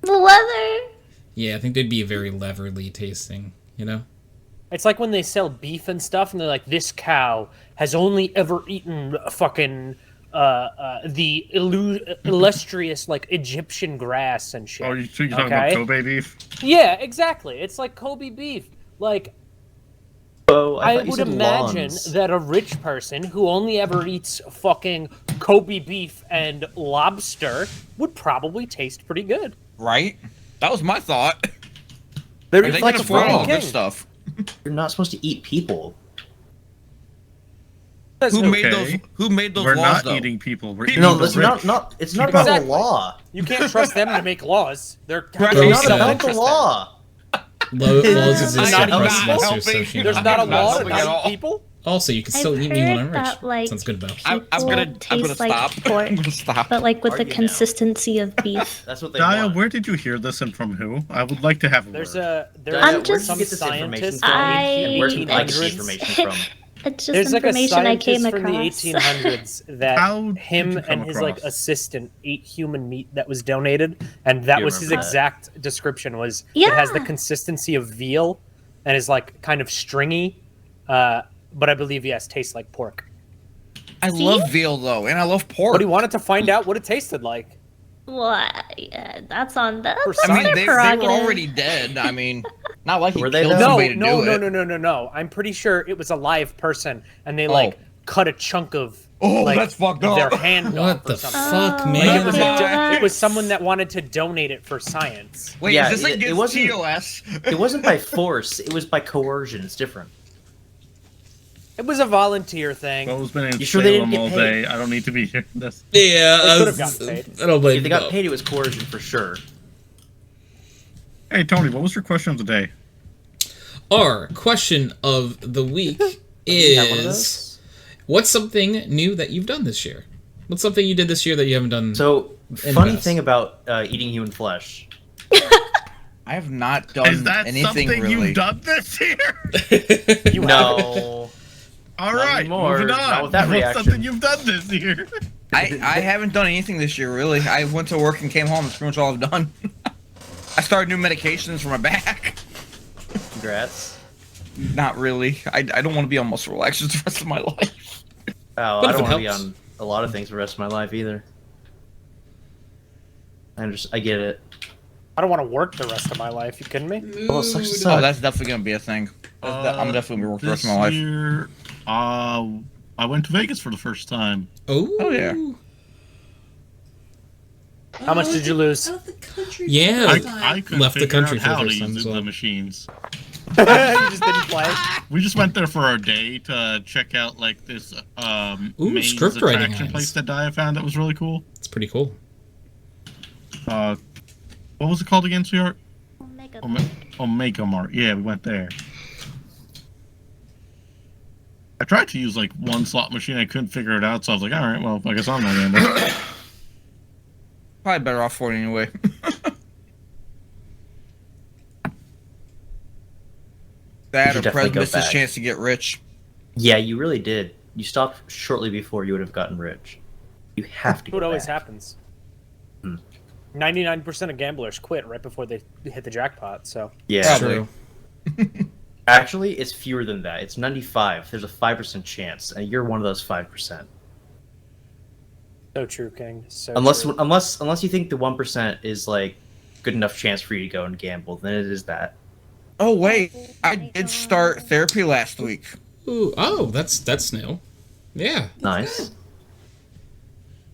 The leather. Yeah, I think they'd be very leatherly tasting, you know? It's like when they sell beef and stuff, and they're like, "This cow has only ever eaten fucking the illustrious like Egyptian grass and shit." Oh, you're talking about Okay. Kobe beef? Yeah, exactly. It's like Kobe beef. Like, Oh, I thought you would said imagine lawns. that a rich person who only ever eats fucking Kobe beef and lobster would probably taste pretty good. Right? That was my thought. They're They like can a afford all fucking good king. stuff. You're not supposed to eat people. That's Who no- made those? Who made those We're laws, not though? eating people. We're People- No, eating it's the rich. not. It's not about Exactly. the law. You can't trust them to make laws. They're Right. It's Bro not said- about the law. Lowe's is I'm just not press helping. Mr. Sushi. There's not a not law to helping at eat all. people. Also, you can still I've eat me when I'm heard rich. that, like, Sounds good, Bo. I'm people gonna taste like stop. pork, I'm gonna stop. but like with the Argue now. consistency of beef. That's what they Daia, want. where did you hear this and from who? I would like to have a There's word. there's I'm Where did just- you some get this information scientist from? And where do you I- like the 1800s. information from? It's just There's like a information I came scientist from the across. 1800s that How did him you come and his like across? assistant ate human meat that was donated, and that Do was his remember that. exact description. Was it has the Yeah. consistency of veal and is like kind of stringy, but I believe yes, tastes like pork. I love veal though, and I love pork. But he wanted to find out what it tasted like. Well, yeah, that's on that. For That's I mean, their they were prerogative. already dead. I mean, not like he Were they killed though? No, somebody to no, do no, it. no, no, no, no. I'm pretty sure it was a live person, and they like cut a chunk of Oh, like, that's fucked up. their hand What off or the something. fuck, Oh, Like, man? it, was yeah. it was someone that wanted to donate it for science. Wait, Yeah, is this it against wasn't- TOS? It wasn't by force. It was by coercion. It's different. It was a volunteer thing. Bo's been in You sure they didn't Salem get all paid? day. I don't need to be hearing this. Yeah, They could have gotten paid. I don't blame If they got Bo. paid, it was coercion for sure. Hey, Tony, what was your question of the day? Our question of the week You have one of is: those? what's something new that you've done this year? What's something you did this year that you haven't done? So, In funny best. thing about eating human flesh. I have not done Is that anything something really. you've done this year? You have No. All Not right, anymore. moving on. Not with that What's reaction. something you've done this year? I haven't done anything this year really. I went to work and came home. That's pretty much all I've done. I started new medications for my back. Congrats. Not really. I don't want to be on muscle relaxers the rest of my life. Oh, But I if don't it want to be helps. on a lot of things for the rest of my life either. I get it. I don't want to work the rest of my life. You kidding me? Well, it sucks to Mood. suck. Oh, that's definitely gonna be a thing. I'm definitely gonna work the rest of my life. This year, I went to Vegas for the first time. Oh yeah. How much did you lose? Out of the country for Yeah. the I, first time. I couldn't Left the figure country out for the how to first time use as the well. machines. You just didn't play. We just went there for a day to check out like this maze script writing attraction hands. place that Daia found that was really cool. it's pretty cool. What was it called again, sweetheart? Omega. Omega Mart. Yeah, we went there. I tried to use like one slot machine. I couldn't figure it out, so I was like, all right, well, I guess I'm not gambling. Probably better off for it anyway. That should or definitely Prez go missed his back. chance to get rich. Yeah, you really did. You stopped shortly before you would have gotten rich. You have to. What go always back. happens. Hmm. 99% of gamblers quit right before they hit the jackpot. So Yeah. Probably. Actually, it's fewer than that. It's 95. There's a 5% chance, and you're one of those 5%. so true, King. So Unless true. unless you think the 1% is like good enough chance for you to go and gamble, then it is that. Oh wait, I did start therapy last week. Ooh, oh, that's new. Yeah. Nice.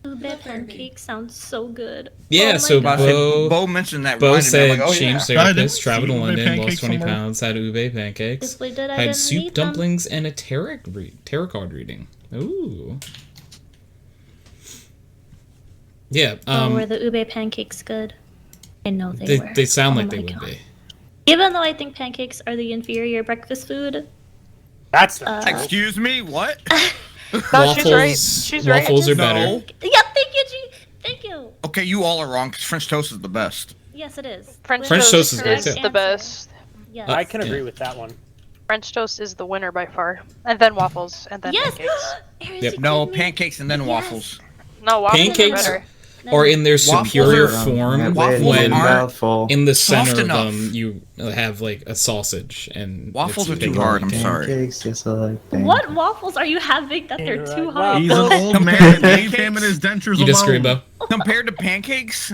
Ube pancake sounds so good. Yeah, Oh my so God. Bo mentioned that. Bo reminded me, said I'm like, oh, yeah. changed I didn't therapist, traveled to see ube London, lost pancakes 20 somewhere. pounds, had ube pancakes, If we did, I had didn't soup eat them. dumplings, and a tarot card reading. Ooh. Yeah, Were the ube pancakes good? I know they were. they sound Oh like they my would God. be. Even though I think pancakes are the inferior breakfast food. That's not true. Excuse me, what? No, she's right. She's right. Waffles are No. better. Yeah, thank you, G. Thank you. Okay, you all are wrong. 'Cause French toast is the best. Yes, it is. French French toast is Correct great, too. the answer. best. Yes. I can Yeah. agree with that one. French toast is the winner by far, and then waffles, and then Yes. pancakes. Aries, Yep. you No, kidding me? pancakes and then Yes. waffles. No, waffles Pancakes? are better. Or in their Waffles superior are- form, Waffles when are in the soft center of enough. them you have like a sausage and Waffles it's are too big. hard. I'm sorry. Yes, I like What waffles are you having that they're too hard? He's an old man. Leave him and his dentures You alone. disagree, Bo? Compared to pancakes,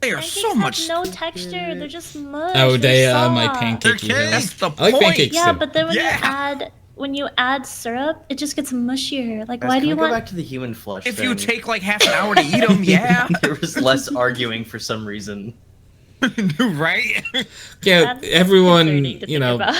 they are Pancakes so much. have no texture. They're just mush. Oh, They're they my soft. pancake. They're eater. That's the I like point. pancakes Yeah, too. but then Yeah. when you add syrup, it just gets mushier. Like, Guys, why can do you we want? go back to the human flesh? If you thing? take like half an hour to eat them, yeah, there was less arguing for some reason. right. Yeah, That's everyone, concerning to you think know, about.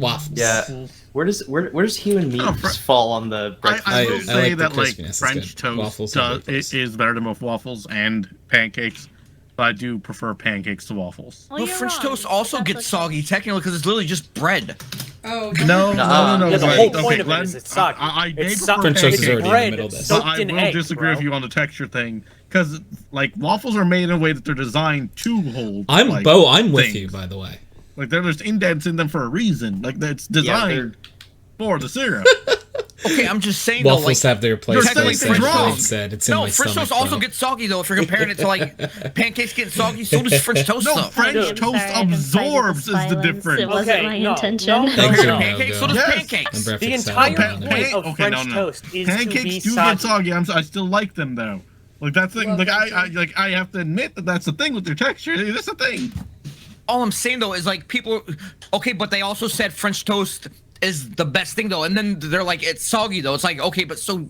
waffles. Yeah. Where does human meat Oh, fr- fall on the breakfast? I will I say like the that like crispiness, it's French good. toast Waffles are does, good. it is better than both waffles and pancakes. But I do prefer pancakes to waffles. Well, Well, you're French wrong. toast also That's gets okay. soggy technically because it's literally just bread. Oh, No. Yeah, the but- whole point okay, of it Glenn, is it's soggy. I may It's prefer French toast is already in the bread middle of this. But soaked I in will egg, disagree bro. with you on the texture thing, because like waffles are made in a way that they're designed to hold. I'm like, Bo. I'm with things. you, by the way. Like there's indents in them for a reason. Like it's designed for the syrup. Okay, I'm just saying though, Waffles like have their place. saying Like things Glenn wrong. said, it's in no, my French stomach. toast also bro. gets soggy though. If you're comparing it to like pancakes getting soggy, so does French toast No, though. French I'm toast sorry, I've been fighting absorbs this is the violence. difference. It wasn't Okay, my no, intention. no, Thanks, Comparing no, pancakes, so go. does Yes. pancakes. I'm The breakfast entire salad. point of French no. toast is Pancakes to be do soggy. get soggy. I still like them though. Like that's the thing. Love Like them too. I have to admit that that's the thing with their texture. That's the thing. All I'm saying though is like people, okay, but they also said French toast is the best thing though, and then they're like it's soggy though. It's like okay, but so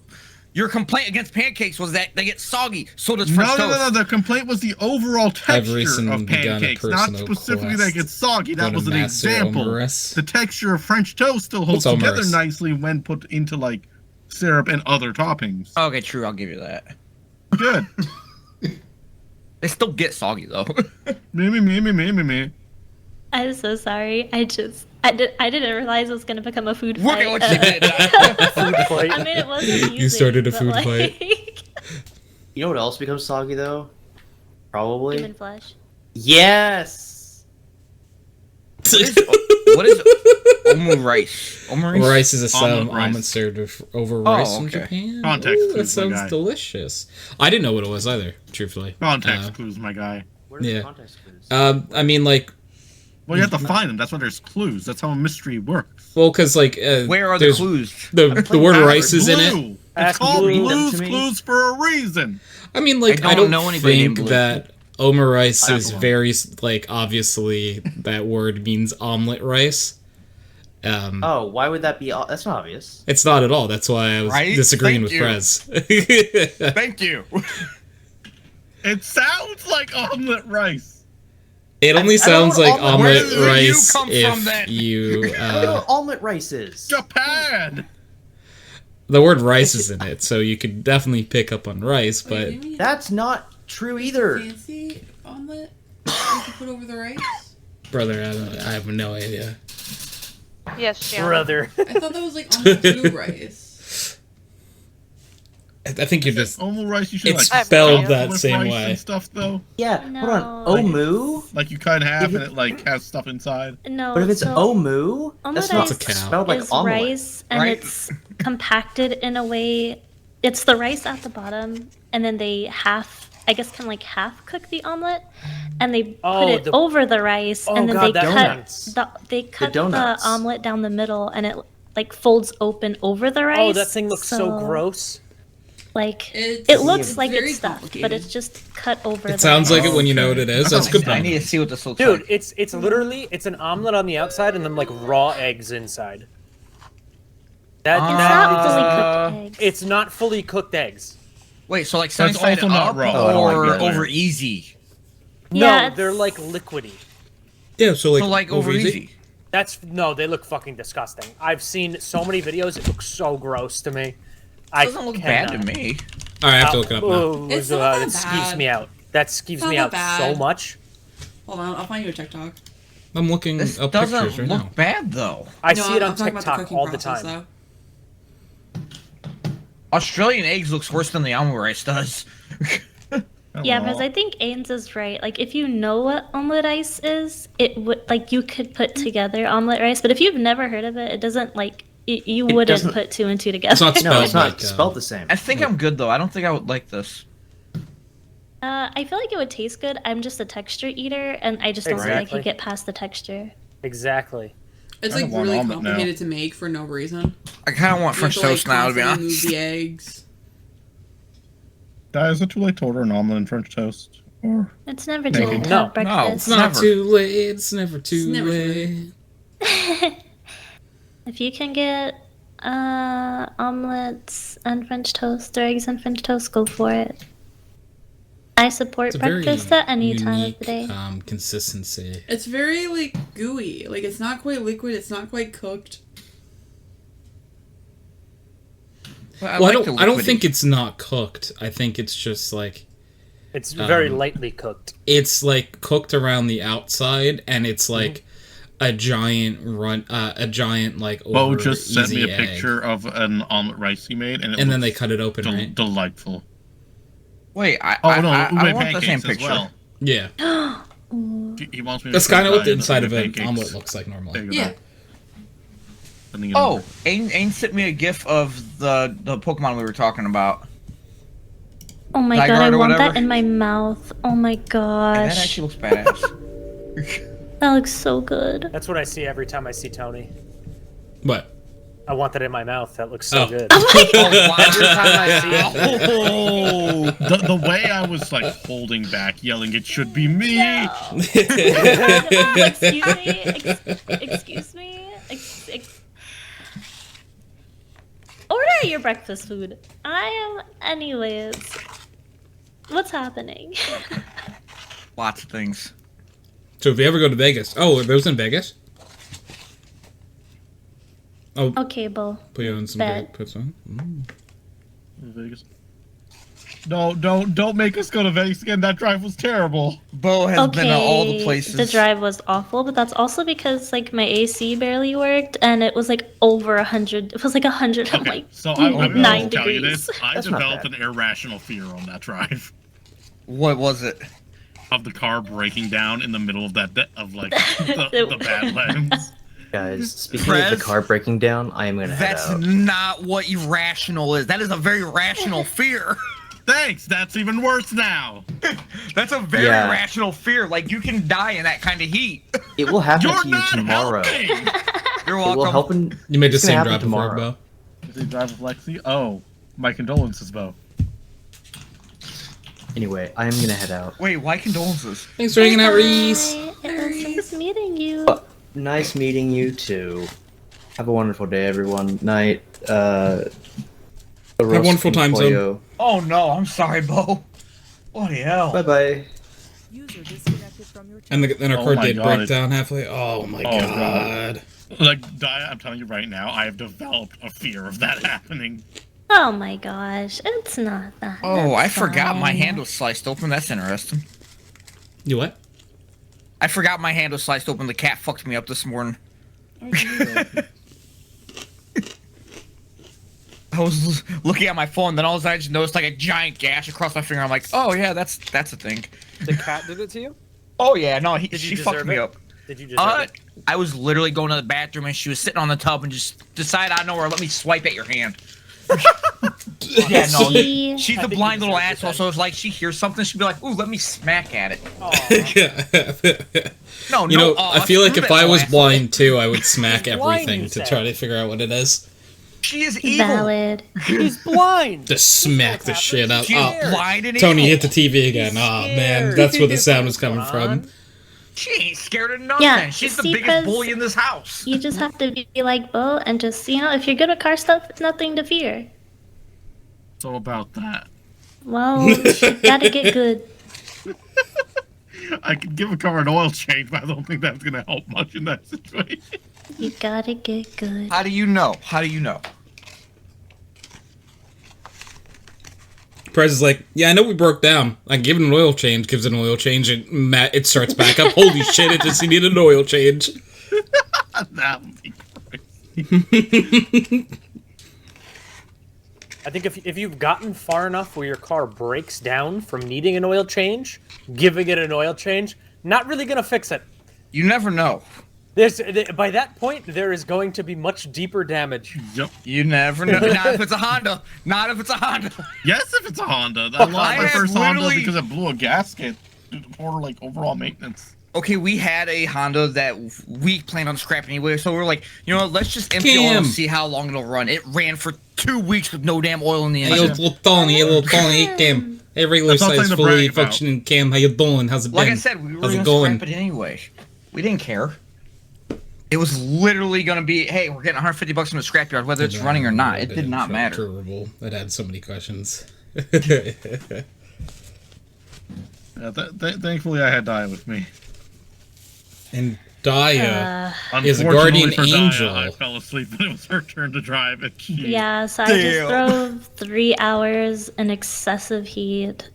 your complaint against pancakes was that they get soggy. So does French toast. No. The complaint was the overall texture recently of begun a pancakes, not personal specifically quest that it's soggy. That to was an master example. Omerus. The texture of French toast still holds What's together Omerus? nicely when put into like syrup and other toppings. Okay, true. I'll give you that. Good. They still get soggy though. Me. I'm so sorry. I didn't realize it was gonna become a food Look fight. at what you did. Food fight. I mean, it was amusing. You started a but, food like, You know what else becomes soggy though? Probably. Human flesh. Yes. What is omurice? Omurice? Rice is a Omelet some rice. omelet served over rice in okay. Japan. Context Ooh, that clues, my sounds guy. delicious. I didn't know what it was either, truthfully. Context clues, my guy. What are the Yeah. context clues? I mean, like, Well, you have to find them. That's why there's clues. That's how a mystery works. well, because like, Where are the there's clues? the word rice is in it. Blue. It's Ask called Blue. Them Blue's to me. Clues for a reason. I mean, like, I I don't don't know anybody named think Blue. that omurice I is don't. very like obviously that word means omelet rice. Oh, why would that be? That's not obvious. It's not at all. That's why I was Right? disagreeing Thank with you. Prez. Thank you. It sounds like omelet rice. It only I don't know sounds what like omelet- omelet Where did you rice come from if then? you I don't know what omelet rice is. Japan. the word rice is in it, so you could definitely pick up on rice. Wait, But didn't we have That's not true either. fancy omelet you could put over the rice? brother, I have no idea. Yes, Gianna. Brother. I thought that was like omelet blue rice. I think you're just Omelet rice, you should it's like spelled stuff that with same rice way. and stuff though. Yeah, hold No. on. Omu? Like you cut in half and it like has stuff inside. No. But if it's so omu, omelet that's not rice It's a cow. spelled like is omelet. rice, and right? it's compacted in a way. It's the rice at the bottom, and then they half cook the omelet, and they put Oh, it over the rice, Oh, and then God, they that cut makes- they cut the donuts. omelet down the middle, and it like folds open over the rice. Oh, that thing looks so gross. Like It's it looks like very it's stuffed, but complicated. it's just cut over. It sounds the like rice. it when you know what it is. That's good. I need to see what this looks Dude, like. it's literally it's an omelet on the outside and then like raw eggs inside. That It's that not is- fully cooked eggs. it's not fully cooked eggs. Wait, so like sunny That's side also not up raw. Oh, I don't or like that. over easy? Yeah, No, they're it's- like liquidy. Yeah, so like, So like over easy. That's no, they look fucking disgusting. I've seen so many videos; it looks so gross to me. I Doesn't look bad to cannot. me. All right, I have to look it up now. Oh, It's not that that skeeves bad. me out. That skeeves It's me not out that so bad. much. Hold on, I'll find you a TikTok. I'm looking This up doesn't pictures right look now. bad though. I No, see it I'm on talking about the TikTok cooking all the process, time. Australian eggs looks worse than the omelet rice does. Yeah, Aw. because I think Ains is right. Like, if you know what omelet rice is, it would like you could put together omelet rice. But if you've never heard of it, it doesn't like you wouldn't doesn't- put two and two together. It's not No, spelled it's not like, spelled the same. I think I'm good though. I don't think I would like this. I feel like it would taste good. I'm just a texture eater, and I just don't think I Exactly. could get past the texture. Exactly. It's I like want really omelet now. complicated to make for no reason. I kind of want You French have to, like, toast now, to be constantly honest. move the eggs. Daia, is it too late to order an omelet and French toast? Or It's never too late to No, have breakfast. It's not Never. too late. It's never too never too late. If you can get omelets and French toast or eggs and French toast, go for it. I support It's a very breakfast at any time of unique the day. consistency. It's very like gooey. Like it's not quite liquid. It's not quite cooked. But Well, like the I don't liquidy. think it's not cooked. I think it's just like It's very lightly cooked. It's like cooked around the outside, and it's like a giant like over Bo just sent me a egg. picture of an omelette rice he made, and then they cut it open, right? Delightful. Wait, I want the same picture. Well. Yeah. He wants me. That's kind of what the inside of an omelet looks like normally. Yeah. Oh, Ain sent me a gif of the Pokemon we were talking about. Oh my Tigard god, I or want whatever. that in my mouth. Oh my gosh. That actually looks badass. That looks so good. That's what I see every time I see Tony. What? I want that in my mouth. That looks so good. Oh my god. Every time I see it. Oh, the way I was like holding back, yelling, "It should be me!" No. Excuse me. Excuse me. Order your breakfast food. I am, anyways. What's happening? Lots of things. So if you ever go to Vegas, are those in Vegas? Oh, Okay, Bo. put you on some Bet. puts on. Vegas. No, don't make us go to Vegas again. That drive was terrible. Bo has been to all the places. The drive was awful, but that's also because like my AC barely worked, and it was like over 100. It was like 100 and Okay, like so I'm 9 going to tell you degrees. this. I That's not developed bad. an irrational fear on that drive What was it? of the car breaking down in the middle of that the Badlands. Guys, speaking Prez? of the car breaking down, I am gonna head That's out. not what irrational is. That is a very rational fear. Thanks. That's even worse now. That's a very Yeah. rational fear. Like, you can die in that kind of heat. It will happen You're to you not tomorrow. helping. You're It will welcome. help in, You made the it's gonna same happen drive before, tomorrow. Bo. Did they drive with Lexi? Oh, my condolences, Bo. Anyway, I am gonna head out. Wait, why condolences? Thanks for hanging out, Reese. Bye. It was nice meeting you. Nice meeting you too. Have a wonderful day, everyone. Night. Have a wonderful time zone. Oh no, I'm sorry, Bo. Bloody hell. Bye bye. And then our Oh car my did God, break down halfway. Oh my Oh, god. Like, Daia, I'm telling you right now, I have developed a fear of that happening. Oh my gosh, it's not that. Oh, I That's forgot my fine. hand was sliced open. That's interesting. You what? I forgot my hand was sliced open. The cat fucked me up this morning. I was looking at my phone, then all of a sudden I just noticed like a giant gash across my finger. I'm like, oh yeah, that's a thing. The cat did it to you? Oh yeah, no, Did you she fucked deserve me it? up. Did you deserve it? I was literally going to the bathroom and she was sitting on the tub and just decided out of nowhere, let me swipe at your hand. Yeah, no, See? she's I a think blind you little deserved it asshole, then. so it's like she hears something, she'd be like, ooh, let me smack at it. Aw. No, You know, I feel like screw if that I little was asshole. blind too, I would smack He's blind, everything you to said. try to figure out what it is. She is evil. Valid. He's blind. Just smack the shit out. She's Oh, blind and Tony evil. hit the TV again. Oh man, scared. that's where the sound was coming Ron. from. She ain't scared of nothing. Yeah, She's the see, biggest Prez, bully in this house. You just have to be like Bo and just, if you're good at car stuff, it's nothing to fear. So about that. Well, you gotta get good. I could give a car an oil change, but I don't think that's going to help much in that situation. You gotta get good. How do you know? How do you know? Prez is like, yeah, I know we broke down. I give it an oil change, gives it an oil change, and it starts back up. Holy shit, it just needed an oil change. That would be crazy. I think if you've gotten far enough where your car breaks down from needing an oil change, giving it an oil change, not really gonna fix it. You never know. By that point, there is going to be much deeper damage. Yep. You never know. Not if it's a Honda. Not if it's a Honda. Yes, if it's a Honda. I lost my had first Honda literally- because it blew a gasket for like overall maintenance. Okay, we had a Honda that we planned on scrapping anyway, so we're like, you know what, let's just empty oil and see how long it'll run. It ran for 2 weeks with no damn oil in the Hey, engine. little Tony, hey, Cam. Hey, regular That's nothing size, to fully brag about. functioning Cam. How you doing? How's it been? Like I said, we were How's going it to going? scrap it anyway. We didn't care. It was literally going to be, hey, we're getting $150 from the scrapyard, whether it's running or not. It did not matter. Terrible. That had so many questions. Yeah, thankfully, I had Daia with me. And Daia is a Unfortunately guardian for Daia, angel. I fell asleep when it was her turn to drive, and Yeah, so I just drove 3 hours in excessive heat.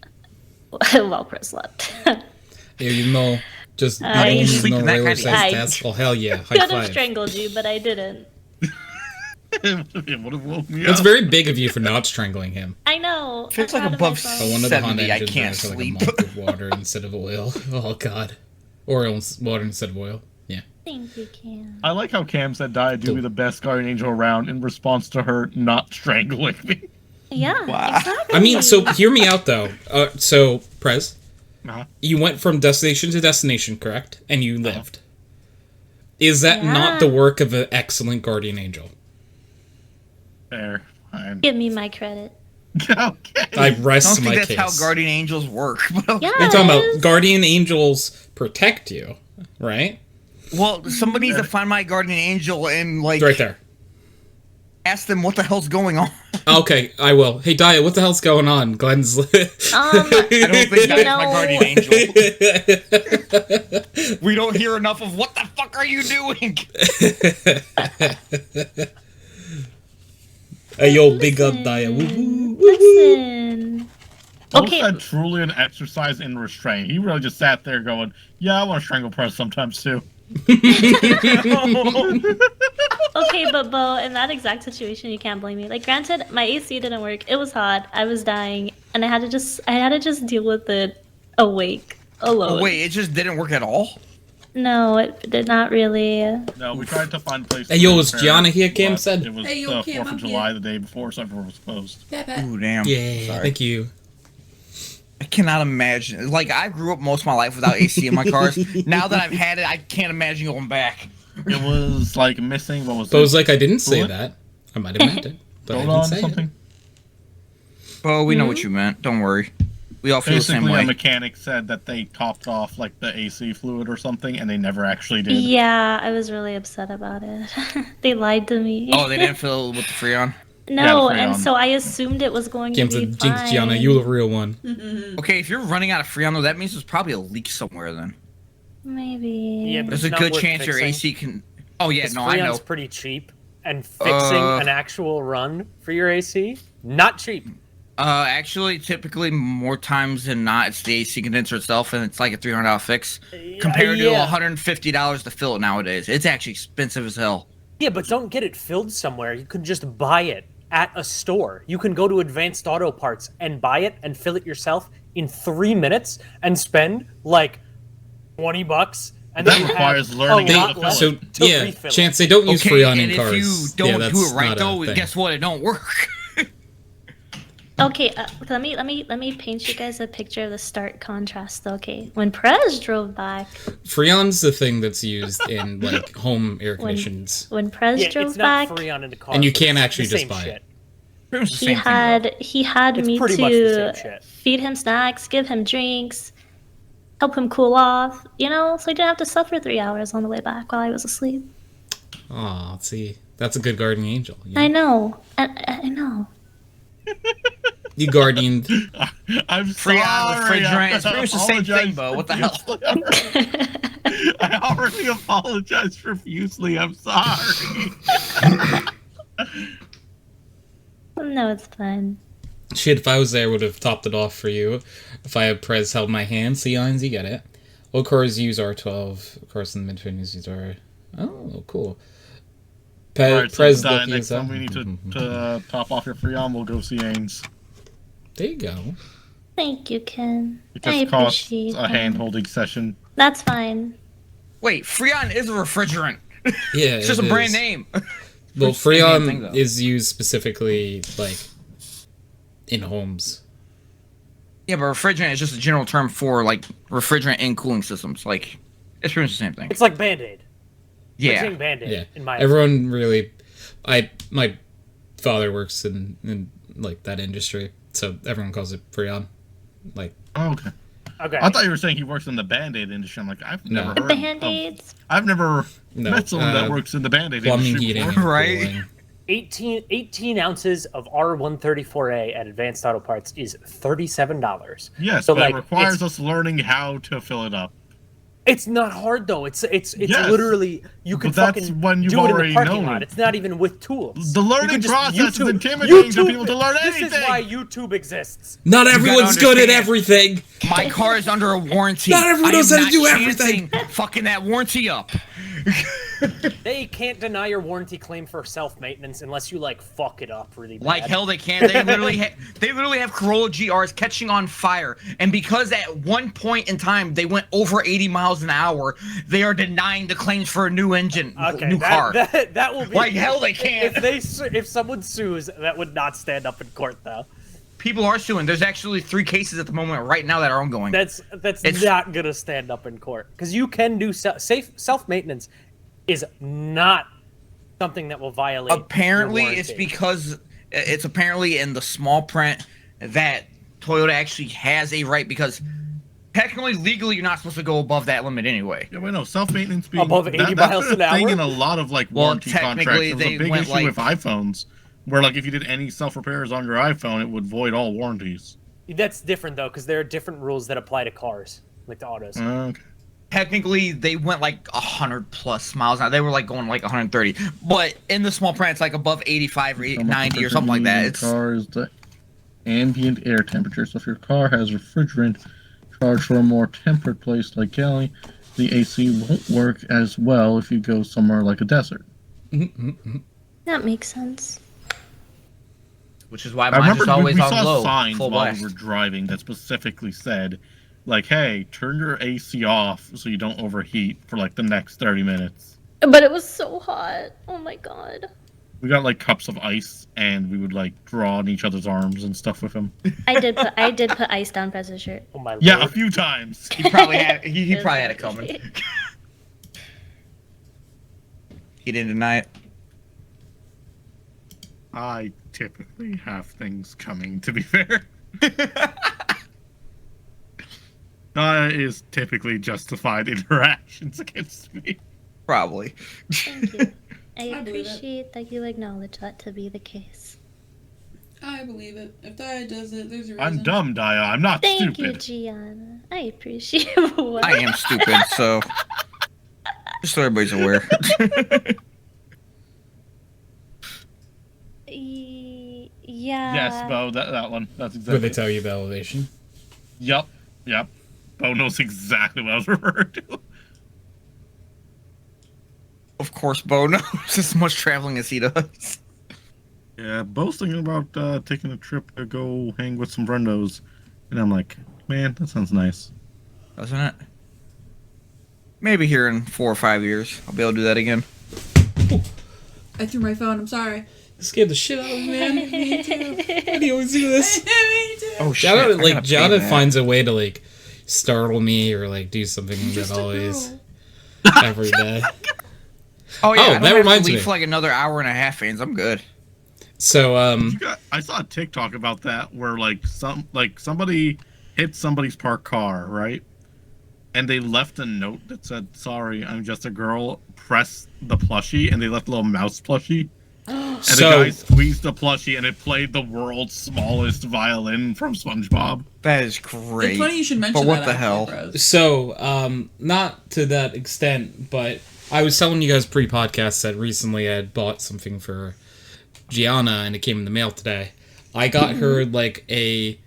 Well, Prez left. Yeah, you know, just I- you Sleep know, in that regular kind of- sized I desk. Oh hell yeah! High Could have five. strangled you, but I didn't. It would have woke me That's up. very big of you for not strangling him. I know. Feels I'm like proud of above myself. I wonder the Honda 70, I engines can't are for like a sleep. month of water instead of oil. Oh god, or water instead of oil. Yeah. Think you can. I like how Cam said, Daia, do me the best guardian angel around in response to her not strangling me. Yeah, Wow. exactly. I mean, so hear me out though. So Prez, Uh-huh. you went from destination to destination, correct? And you lived. Is that not Yeah. the work of an excellent guardian angel? Fair. Fine. Give me my credit. Okay. I I don't rest think my that's case. how guardian angels work. But Yeah, You're talking it about is. guardian angels protect you, right? well, somebody needs to find my guardian angel and like It's right there. ask them what the hell's going on. Okay, I will. Hey, Daia, what the hell's going on? Glen's. Um, I don't think that's my know- guardian angel. We don't hear enough of what the fuck are you doing? Hey, yo, big up, Daia. Woo, woo, woo, woo. Listen. Those Okay. had truly an exercise in restraint. He really just sat there going, yeah, I want to strangle Prez sometimes too. Okay, but Bo, in that exact situation, you can't blame me. Like, granted, my AC didn't work. It was hot. I was dying, and I had to just deal with it awake alone. Oh, wait, it just didn't work at all? No, it did not really. No, we tried to find a place. Hey, to yo, repair is Gianna here, Cam but said? It was Hey, yo, the Cam, 4th I'm of here. July, the day before, so everyone was closed. Pat, pat. Ooh, damn. Yeah, Sorry. thank you. I cannot imagine. Like, I grew up most of my life without AC in my cars. Now that I've had it, I can't imagine going back. It was like missing. What was But it it? was like, I didn't say What? that. I might have meant it, but I Hold didn't on, say something. Oh, we know what you meant. Don't worry. We all feel the same Basically, way. a mechanic said that they topped off like the AC fluid or something, and they never actually did. Yeah, I was really upset about it. They lied to me. Oh, they didn't fill it with the Freon? No, Yeah, the and Freon. so I assumed it was going Cam to be said, Jinx, fine. Gianna, you the real one. Okay, if you're running out of Freon, though, that means there's probably a leak somewhere then. Maybe. Yeah, but There's it's a not good worth chance your fixing. AC can... Oh, yeah, This no, I know. Freon's pretty cheap, and fixing an actual run for your AC, not cheap. Actually, typically, more times than not, it's the AC condenser itself, and it's like a $300 fix. Compared to yeah. $150 to fill it nowadays. It's actually expensive as hell. Yeah, but don't get it filled somewhere. You can just buy it at a store. You can go to Advanced Auto Parts and buy it and fill it yourself in 3 minutes and spend like $20. And That then you requires have learning a how lot to left So, to yeah, refill it. Chance, they don't use Okay, Freon and in if cars. you don't yeah, do that's it right, not a though, thing. guess what? It don't work. Okay, let me paint you guys a picture of the stark contrast. Okay, when Prez drove back, Freon's the thing that's used in like home air conditions. when Prez Yeah, drove it's not back, Freon in the car. And you but can't it's actually the just same buy shit. it. Pretty much the he same had thing, he had It's me pretty much the to same shit. feed him snacks, give him drinks, help him cool off. You know, so he didn't have to suffer 3 hours on the way back while I was asleep. Aw, see, that's a good guardian angel. I know, I know. You guardianed. I'm Freon, sorry. refrigerant, it's pretty much the same thing, apologize Bo. What the hell? profusely. I already apologized profusely. I'm sorry. No, it's fine. Shit, if I was there, I would have topped it off for you. If I had Prez held my hand, see, Irons, you get it. All cars use R12. Of course, in the mid-20s use R... Oh, cool. Alright, so Prez Daia, looking next us up. time we need to top off your Freon, we'll go see Ains. There you go. Thank you, Ken. It I just costs appreciate a that. hand-holding session. That's fine. Wait, Freon is a refrigerant. Yeah, It's just a it brand is. name. Well, It's the same thing, Freon though. is used specifically, like, in homes. Yeah, but refrigerant is just a general term for like refrigerant in cooling systems. Like, it's pretty much the same thing. It's like Band-Aid. Yeah. Freaking Band-Aid, Yeah. in my Everyone really... My father works in like, that industry, so everyone calls it Freon. Like, Oh, okay. Okay. I thought you were saying he works in the Band-Aid industry. I'm like, I've No. never heard Band-Aids? I've never no. met someone that works in the Band-Aid Plumbing, industry heating, and before. Right. cooling. 18 ounces of R134A at Advanced Auto Parts is $37. Yes, So, but like, it requires it's- us learning how to fill it up. It's not hard though. It's Yes. literally you can But that's fucking when you've do it in the already parking known lot. it. It's not even with tools. The You learning could just process is YouTube- intimidating to YouTube people to learn This anything. is why YouTube exists. Not everyone's good at understand. everything. My car is under a warranty. Not everyone I knows am how to do not everything. chancing Fucking that warranty up. They can't deny your warranty claim for self-maintenance unless you like fuck it up really bad. Like hell, they can. They literally have Corolla GRs catching on fire, and because at one point in time they went over 80 miles an hour, they are denying the claims for a new engine, new car. That will be Like hell, they can. If someone sues, that would not stand up in court though. People are suing. There's actually 3 cases at the moment right now that are ongoing. That's It's- not gonna stand up in court because you can do self-maintenance is not something that will violate. Apparently, your it's warranty. because it's apparently in the small print that Toyota actually has a right, because technically, legally, you're not supposed to go above that limit anyway. Yeah, wait, no, self-maintenance being Above 80 that's miles been a an thing hour? in a lot of like Well, warranty contracts. technically, It was a they big went, issue like- with iPhones, where like if you did any self-repairs on your iPhone, it would void all warranties. That's different though because there are different rules that apply to cars, like to autos. Okay. Technically, they went like 100 plus miles an hour. They were like going like 130, but in the small print, it's like above 85 or 90 or something like that. It's Car is the ambient air temperature. So if your car has refrigerant charged for a more temperate place like Cali, the AC won't work as well if you go somewhere like a desert. That makes sense. which is why I mine's remember just always we on saw low, signs full while blast. we were driving that specifically said, like, "Hey, turn your AC off so you don't overheat for like the next 30 minutes." But it was so hot. Oh my god. We got like cups of ice, and we would like draw on each other's arms and stuff with them. I did put ice down Prez's shirt. Oh my Yeah, a lord. few times. He probably had he probably had it coming. He didn't deny it. I typically have things coming, to be fair. That is typically justified interactions against me. Probably. Thank you. I I believe it. appreciate that you acknowledge that to be the case. I believe it. If Daia does it, there's a reason. I'm dumb, Daia. I'm not Thank you, stupid. Gianna. I appreciate what I am stupid, so just so everybody's aware. Yeah. Yes, Bo, that one. That's Where exactly. they tell you about elevation. Yep. Bo knows exactly what I was referring to. Of course, Bo knows as much traveling as he does. Yeah, Bo's thinking about taking a trip to go hang with some friendos, and I'm like, man, that sounds nice. Doesn't it? Maybe here in 4 or 5 years, I'll be able to do that again. I threw my phone. I'm sorry. It scared the shit out of me, man. Me too. Why do you always do this? Me too. Oh Gianna, Gianna finds a way to like startle me or like do something Just that a always girl. every day. Oh yeah, Oh, I don't that have reminds to leave me. for like another hour and a half, fans. I'm good. So I saw a TikTok about that where somebody hit somebody's parked car, right? And they left a note that said, "Sorry, I'm just a girl. Press the plushie," and they left a little mouse plushie. And the guy squeezed the plushie, and it played the world's smallest violin from SpongeBob. That is great. It's funny you should mention But what that. the actually, hell? Prez. So, not to that extent, but I was telling you guys pre-podcast that recently I had bought something for Gianna, and it came in the mail today. I got her like a,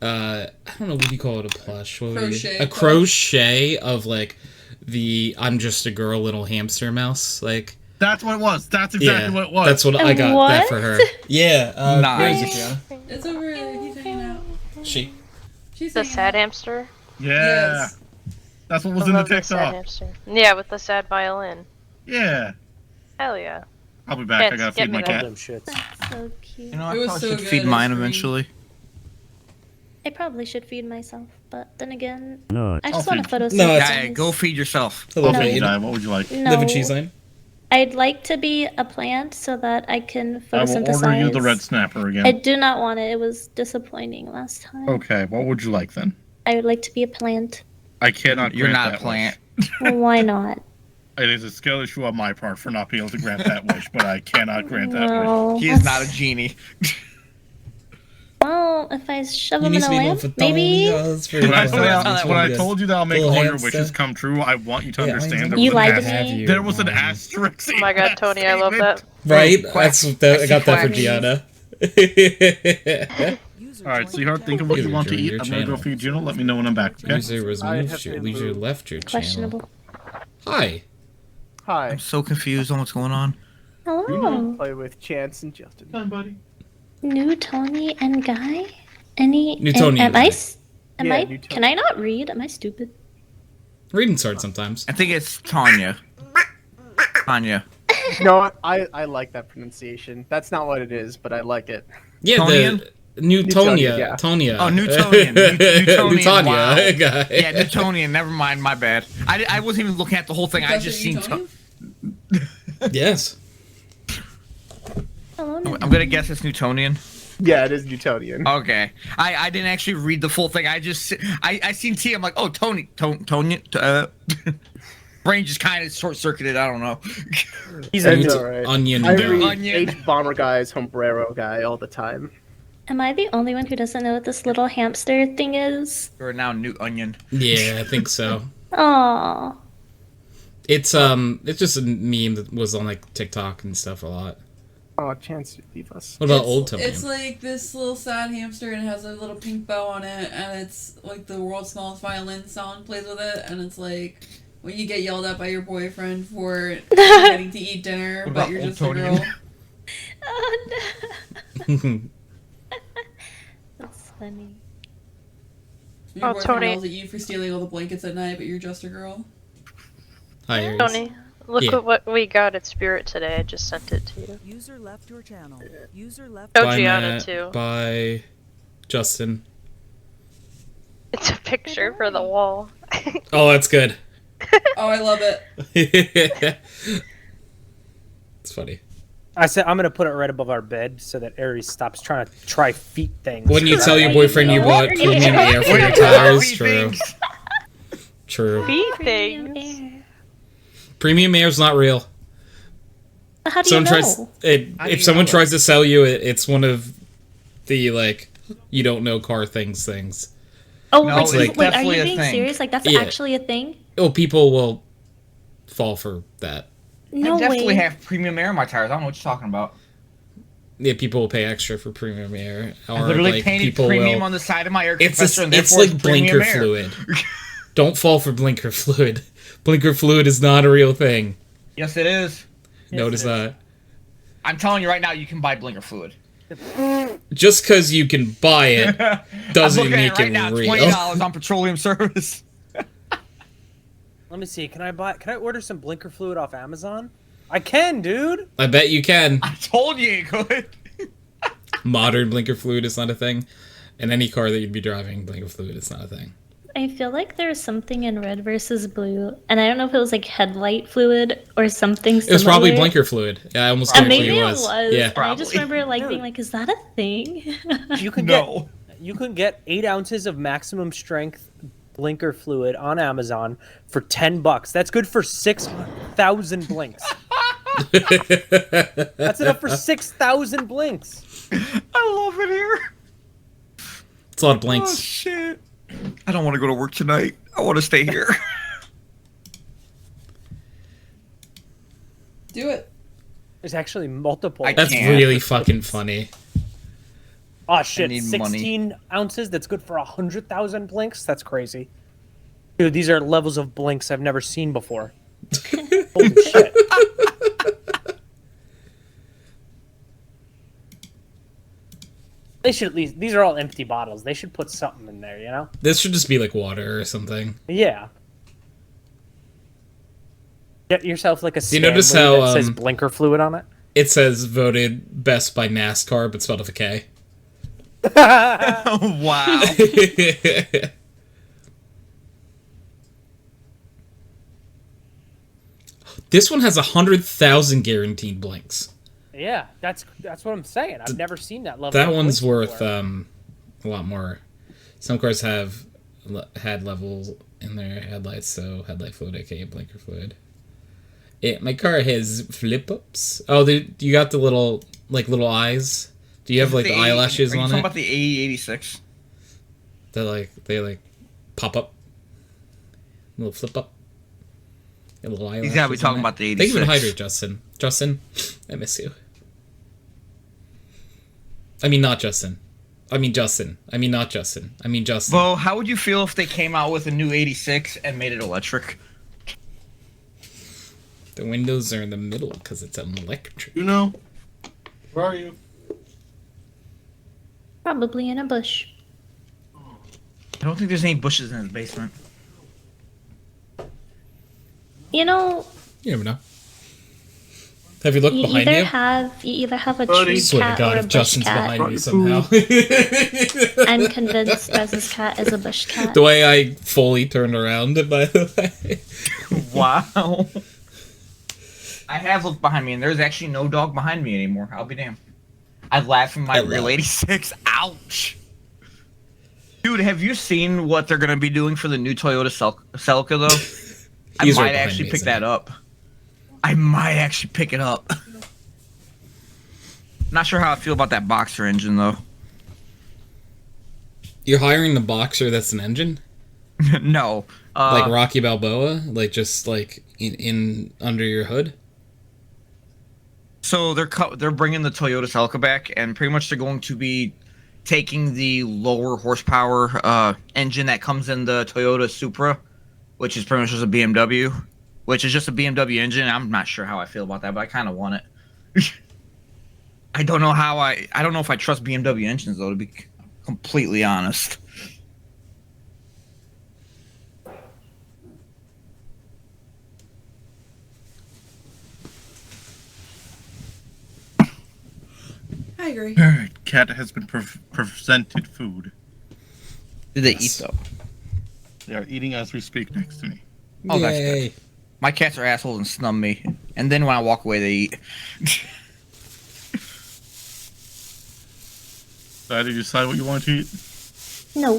I don't know, what do you call it, a plush? What would Crochet a plush. crochet of like the I'm just a girl little hamster mouse, like. That's what it was. That's exactly what it was. That's what I got that for her. Yeah, where is it, Nice. Gianna? It's over there. He's hanging out. She. She's The hanging sad out. hamster. Yeah. Yes. That's what was I in the love the sad TikTok. hamster. Yeah, with the sad violin. Yeah. Hell yeah. I'll be back. I Yes, gotta get feed me my that. cat. Them shits. That's so cute. You know, I It was probably so should good, feed mine it's free. eventually. I probably should feed myself, but then again, No, I just I'll want to feed photosynthesize. No, it's- Yeah, go feed yourself. I love No. it. You Di, what would you like? No, live in cheese lane. I'd like to be a plant so that I can I will photosynthesize. order you the red snapper again. I do not want it. It was disappointing last time. Okay, what would you like then? I would like to be a plant. I cannot You're grant not a that plant. Well, why not? wish. It is a skill issue on my part for not being able to grant that wish, but I cannot grant that wish. No, He is not a genie. Well, if I shove You him need in to a be lamp, for maybe. When I Yes. told you that I'll make Little all your hamster. wishes come true, I want you to Yeah, understand I You there lied was to an have me. you, there was an Mom. asterisk. Oh my god, Tony, I love that. Right? Quack. I got that for quack. Gianna. All right, sweetheart, think of what you want to User eat. joined I'm your gonna go channel. feed Gino. Let me know when I'm back. Okay? User was I moved. have been User moved. left your channel. Questionable. Hi. Hi. I'm so confused on what's going on. Hello. Play with Chance and Justin. Hi, buddy. New Tony and Guy? Any. New Tony and Guy. Am Yeah, I. New Tony. Can I not read? Am I stupid? Reading's hard sometimes. I think it's Tanya. Tanya. No, I like that pronunciation. That's not what it is, but I like it. Yeah, Tonian? the Newtonia. yeah. Tonya. Oh, Newtonian. Newtonian. Newtonia. Wow. Guy. Yeah, Newtonian. Never mind. My bad. I wasn't even looking at the whole thing. I just seen. Newtonian? Yes. Hello, I'm gonna guess it's Newtonian. Yeah, it is Newtonian. Okay. I didn't actually read the full thing. I seen T. I'm like, oh, Tony. Brain just kind of short circuited. I don't know. He's It's a alright. Onion I guy. read Onion. H Bomber Guy's Hombrero guy all the time. Am I the only one who doesn't know what this little hamster thing is? You're now New Onion. Yeah, I think so. Aww. It's just a meme that was on like TikTok and stuff a lot. Oh, Chance, you leave us. What about old Tony? It's like this little sad hamster and it has a little pink bow on it, and it's like the world's smallest violin song plays with it, and it's like when you get yelled at by your boyfriend for getting to eat dinner, What but about you're old just a Tony? girl. Oh no. That's funny. Your Oh, boyfriend Tony. yells at you for stealing all the blankets at night, but you're just a girl. Hi, Aries. Tony, look Yeah. at what we got at Spirit today. I just sent it to you. User left your channel. User left. Oh, Bye, Gianna, Matt. too. Bye, Justin. It's a picture for the wall. Oh, that's good. Oh, I love it. It's funny. I said I'm gonna put it right above our bed so that Aries stops trying to try feet things. When you tell your boyfriend you bought premium air for your tires, true. True. Feet Premium things. air. Premium air's not real. How do you know? If someone tries to sell you it, it's one of the like you don't know car things. Oh, No, like, it's wait, are definitely you a being thing. serious? Like that's Yeah. actually a thing? Oh, people will fall for that. No I definitely way. have premium air in my tires. I don't know what you're talking about. Yeah, people will pay extra for premium air, I or literally like painted people premium will. on the side of my air It's compressor, and it's therefore like it's premium blinker air. fluid. Don't fall for blinker fluid. Blinker fluid is not a real thing. Yes, it is. Notice that. I'm telling you right now, you can buy blinker fluid. Just because you can buy it I'm doesn't looking make at it right it now. real. $20 on petroleum service. Let me see. Can I order some blinker fluid off Amazon? I can, dude. I bet you can. I told you it could. Modern blinker fluid is not a thing. And any car that you'd be driving, blinker fluid is not a thing. I feel like there's something in red versus blue, and I don't know if it was like headlight fluid or something similar. It was probably blinker fluid. Yeah, I almost And guarantee maybe it it was. was. Yeah. And I just Probably. remember like being like, "Is that a thing?" You can No. you can get 8 ounces of maximum strength blinker fluid on Amazon for $10. That's good for 6,000 blinks. That's enough for 6,000 blinks. I love it here. It's a lot of Oh, blinks. shit. I don't want to go to work tonight. I want to stay here. Do it. There's actually multiple. I That's can't. really fucking funny. Oh shit! need 16 ounces. That's good for 100,000 blinks. That's crazy, dude. These are levels of blinks I've never seen before. Holy shit! They should at least. These are all empty bottles. They should put something in there, you know? This should just be like water or something. Yeah. Get yourself like a you notice Stanley how, that says um, blinker fluid on it. It says voted best by NASCAR, but spelled with a K. Oh, wow. This one has 100,000 guaranteed blinks. Yeah, that's what I'm saying. I've never seen that level. That of one's blinks worth before. a lot more. Some cars have had levels in their headlights, so headlight fluid, aka blinker fluid. My car has flip ups. Oh, you got the little eyes Do you have like the eyelashes Are you on talking it? about the 8086? They like pop up, a little flip up, a little eyelashes. He's gotta be talking on it. about the Thank you for 86. the hydrate, Justin. Justin, I miss you. I mean, not Justin. I mean Justin. I mean not Justin. I mean Justin. Well, how would you feel if they came out with a new 86 and made it electric? The windows are in the middle because it's an electric. You know? Where are you? Probably in a bush. I don't think there's any bushes in his basement. You know, You never know. Have you looked you behind either you? have a Buddy. tree Swear to cat God, or a if bush Justin's cat. behind me somehow. I'm convinced Prez's cat is a bush cat. The way I fully turned around, by the way. Wow. I have looked behind me, and there's actually no dog behind me anymore. I'll be damned. I laughed from my real 86. Ouch. Dude, have you seen what they're going to be doing for the new Toyota Celica, though? I He's right might behind actually me, pick isn't that he? up. I might actually pick it up. Not sure how I feel about that Boxer engine, though. You're hiring the Boxer that's an engine? No. Like Rocky Balboa? Like just like in under your hood? So they're bringing the Toyota Celica back, and pretty much they're going to be taking the lower horsepower engine that comes in the Toyota Supra, which is pretty much just a BMW, which is just a BMW engine. I'm not sure how I feel about that, but I kind of want it. I don't know if I trust BMW engines, though, to be completely honest. I agree. Alright, cat has been presented food. Did they eat, though? They are eating as we speak next to me. Oh, that's good. Yay. My cats are assholes and snub me, and then when I walk away, they eat. Did you decide what you want to eat? No.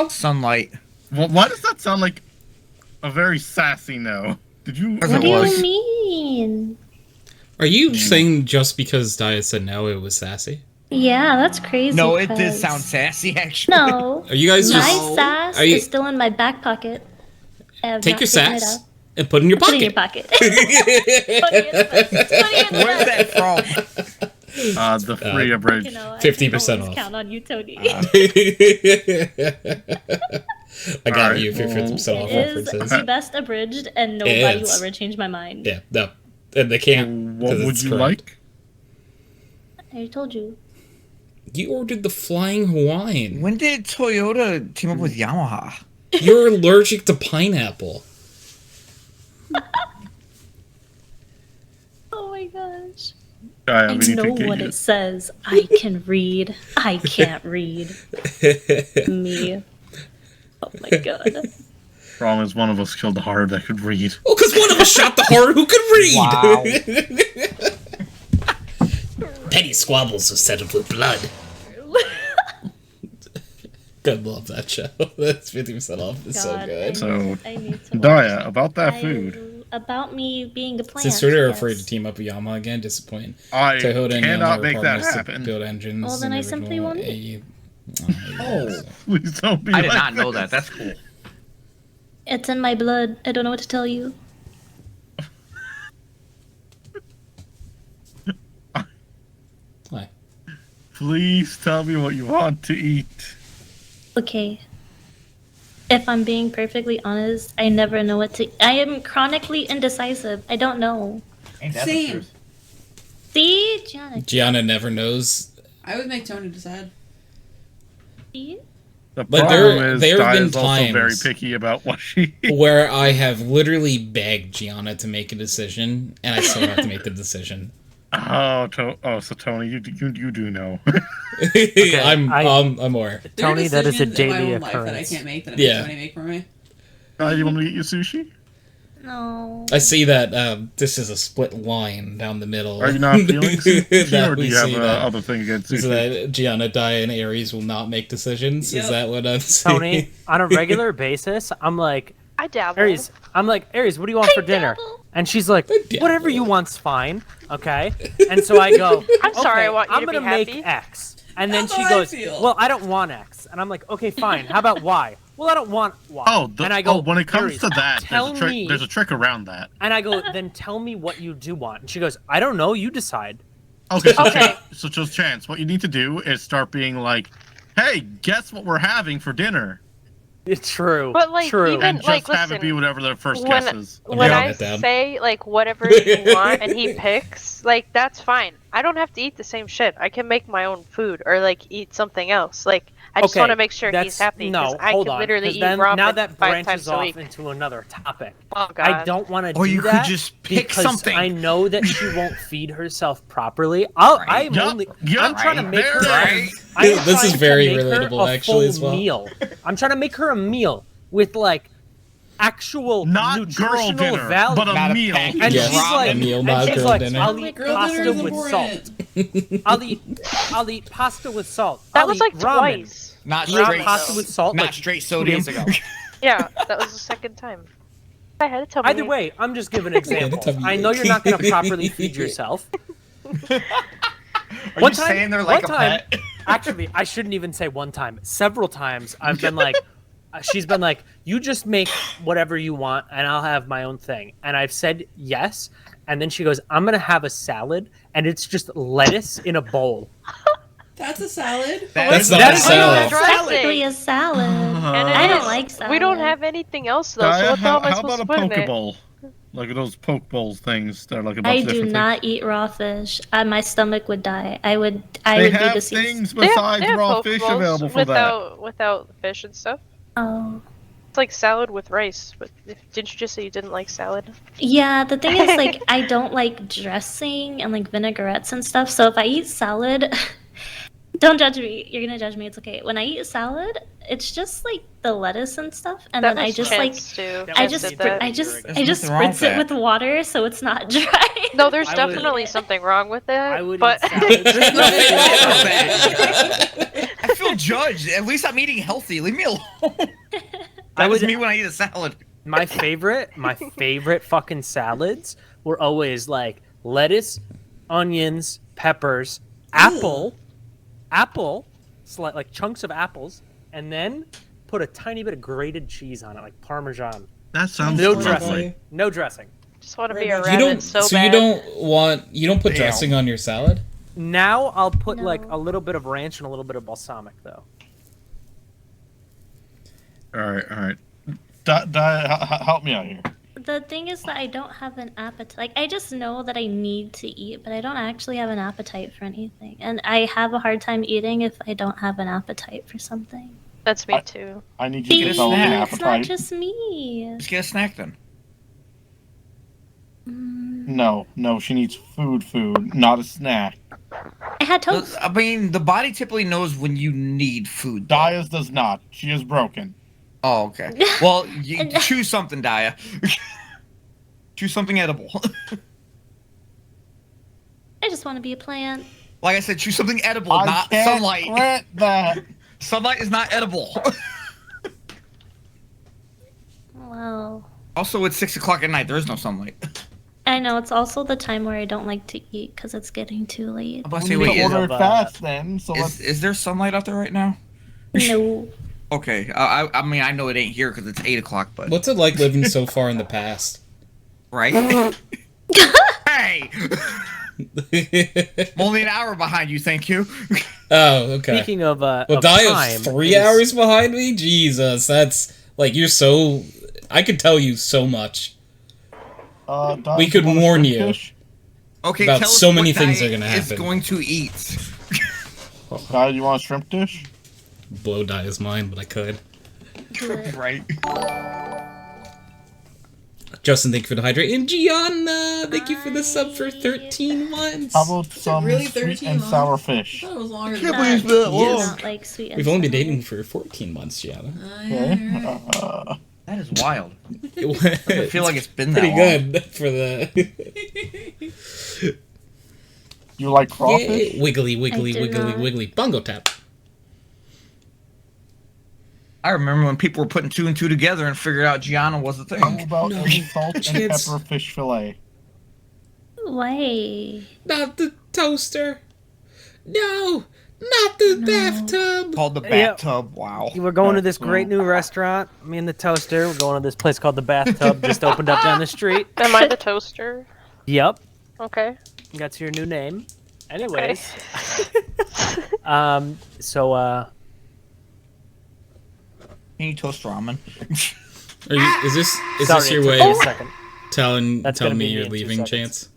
Sunlight. Well, why does that sound like a very sassy no? Did you? Because What it do was. you mean? Are you saying just because Daia said no, it was sassy? Yeah, that's crazy. No, it did Prez. sound sassy, actually. No. Are you guys My just sass are you- is still in my back pocket. I have take not your taken it sass out. and put it in your Put it in pocket? your pocket. Where's that from? The free abridged. You know, I 50% can always off. count on you, Tony. I got Alright, you for 50% off It is references. the best abridged, and nobody will is. ever change my mind. Yeah, no. And they can't. What 'cause would it's you correct. like? I already told you. You ordered the Flying Hawaiian. When did Toyota team up with Yamaha? You're allergic to pineapple. Oh my gosh. I I need know to get what you. it says. I can read. I can't read. Me. Oh my god. Problem is, one of us killed the heart that could read. Well, because one of us shot the heart who could read. Petty squabbles are settled with blood. God love that show. That's 50% off. It's so God, good. So, I need to watch Daia, it. about that food. About me being a plant. Since Twitter are yes. afraid to team up with Yamaha again, disappointing. I Toyota and cannot Yamaha make are that partners to happen. build engines. Well, then and I simply original won't. Oh. Please don't be I did like not know this. that. That's cool. It's in my blood. I don't know what to tell you. Why? Please tell me what you want to eat. Okay. If I'm being perfectly honest, I never know what to. I am chronically indecisive. I don't know. Ain't that the Same. truth? See, Gianna. Gianna never knows. I would make Tony decide. See? The But problem there is, have been Daia's also very times- picky about what she eats. Where I have literally begged Gianna to make a decision, and I still have to make the decision. So Tony, you do know. I'm more. There are Tony, that is a decisions in my daily own life that I occurrence. can't make that Yeah. Tony make for me. You want me to eat your sushi? No. I see that this is a split line down the middle. Are you not feeling sushi, That or do we you have see that. other thing against So sushi? that Gianna, Daia, and Aries will not make decisions? Yep. Is that what I'm saying? Tony, on a regular basis, I'm like, I dabble. Aries, what do you want for dinner? Dabble. And she's like, The whatever devil. you want's fine, okay? And so I go, I'm sorry, I okay, want you I'm to be gonna make happy. X. And then That's she how I goes, feel. well, I don't want X. And I'm like, okay, fine. How about Y? Well, I don't want Y. And I go, when it comes Aries, to that, tell me. there's a trick around that. And I go, then tell me what you do want. And she goes, I don't know. You decide. Okay, so, Okay. so just Chance, what you need to do is start being like, hey, guess what we're having for dinner? It's true. But, like, true. even- And just like, have it listen, be whatever their first when- guess is. I'm When writing I it down. say, like, whatever you want and he picks, like, that's fine. I don't have to eat the same shit. I can make my own food or, like, eat something else. Like, I just Okay, want to make sure he's that's- happy because No, I hold can on. literally 'cause eat then, ramen now that 5 branches times a off week. into another topic. Oh, God. I don't want to do Or you that could just pick because something. I know that she won't feed herself properly. I'm Yup, only. yup, I'm trying to make her. right. I'm This is trying to very make her relatable, a actually, full as well. Meal. I'm trying to make her a meal with like actual Not nutritional girl dinner, value. but a Not a meal. pack. And Yes, she's like, a meal, and not she's girl like, dinner. I'll Like, eat girl dinner pasta is with important. salt. I'll eat pasta with salt. That I'll was eat like ramen. twice. Not I'll eat straight. pasta with salt. Not like, straight 2 sodium. days ago. Yeah, that was the second time. I had to tell me. Either way, I'm just giving examples. tell me. I know you're not going to properly feed yourself. Are One you time- saying they're like one a time- pet? Actually, I shouldn't even say one time. Several times I've been like, she's been like, you just make whatever you want and I'll have my own thing. And I've said yes. And then she goes, I'm going to have a salad and it's just lettuce in a bowl. That's a salad. That's not That a is salad. Technically a salad. And I it don't is- like salad. We don't have anything else though, so Daia, what the hell am I how supposed about to a put in it? Pokeball? Like those poke bowls things. They're like a bunch I of do different not eat raw fish. My stomach would die. I would They be have deceased. things They have- besides they have raw Pokeballs fish available for that. without the fish and stuff. Oh. It's like salad with rice. But didn't you just say you didn't like salad? Yeah, the thing is, like, I don't like dressing and, like, vinaigrettes and stuff, so if I eat salad... Don't judge me. You're gonna judge me. It's okay. When I eat salad, it's just, like, the lettuce and stuff, and That then I was just, like... Chance too. I I Chance just, did that. I just, There's I just nothing wrong with spritz it that. with water so it's not dry. No, there's I would- definitely something wrong with it. I would but eat salad. There's nothing wrong with that. I feel judged. At least I'm eating healthy. Leave me alone. I That was would- me when I eat a salad. my favorite fucking salads were always like lettuce, onions, peppers, apple, like chunks of apples, and then put a tiny bit of grated cheese on it, like Parmesan. That sounds No lovely. dressing. No dressing. just want to Right be a about You rabbit don't. so So bad. you don't put Damn. dressing on your salad. Now I'll put No. like a little bit of ranch and a little bit of balsamic though. All right. Help me out here. The thing is that I don't have an appetite. Like, I just know that I need to eat, but I don't actually have an appetite for anything. And I have a hard time eating if I don't have an appetite for something. That's me too. I need you See, to a develop an snack. it's not appetite. just me. Just get a snack then. Mm, No, she needs food, not a snack. I had toast. I mean, the body typically knows when you need food. though. Daia's does not. She is broken. Oh, okay. Well, you choose something, Daia. Choose something edible. I just want to be a plant. Like I said, choose something edible, I not can't sunlight. grant that. Sunlight is not edible. Well, Also, it's 6 o'clock at night. There is no sunlight. I know it's also the time where I don't like to eat because it's getting too late. I'm about to We say, need wait, to is- order it of, fast then. So let's. is there sunlight out there right now? No. Okay. I mean, I know it ain't here because it's 8 o'clock, but What's it like living so far in the past? right? Hey, I'm only an hour behind you. Thank you. Oh, okay. Speaking of Well, of Daia's time, 3 it is- hours behind me. Jesus, that's like you're so. I could tell you so much. Daia, We could want a warn shrimp you. dish? Okay. About tell us so what many things Daia are gonna Is happen. going to eat. Daia, you want a shrimp dish? Blow Daia's mind, but I could. Right. Justin, thank you for the hydrate. And Gianna, thank you for the sub for 13 months. How about some really sweet 13 and months? sour I fish? thought it was longer Can't than believe that. that. I Whoa. don't like sweet and We've only been sour. dating for 14 months, Gianna. Yeah. That is wild. It I feel like it's been that pretty long. good for the. You like Yay. crawfish? Wiggly, I wiggly, do wiggly, not. wiggly. Bongo tap. I remember when people were putting 2 and 2 together and figured out Gianna was the How thing. about a salt and Chance. pepper fish fillet? Why? Not the toaster. No, not the bathtub. Called the Yeah. bathtub. Wow. We're going to this great new restaurant. Me and the toaster. We're going to this place called the Bathtub. Just opened up down the street. Am I the toaster? Yep. Okay. That's your new name. Anyways. Okay. So Can you toast ramen? Are you, is this sorry, your it way took me of a second. telling That's gonna me be me you're in 2 leaving, seconds. Chance?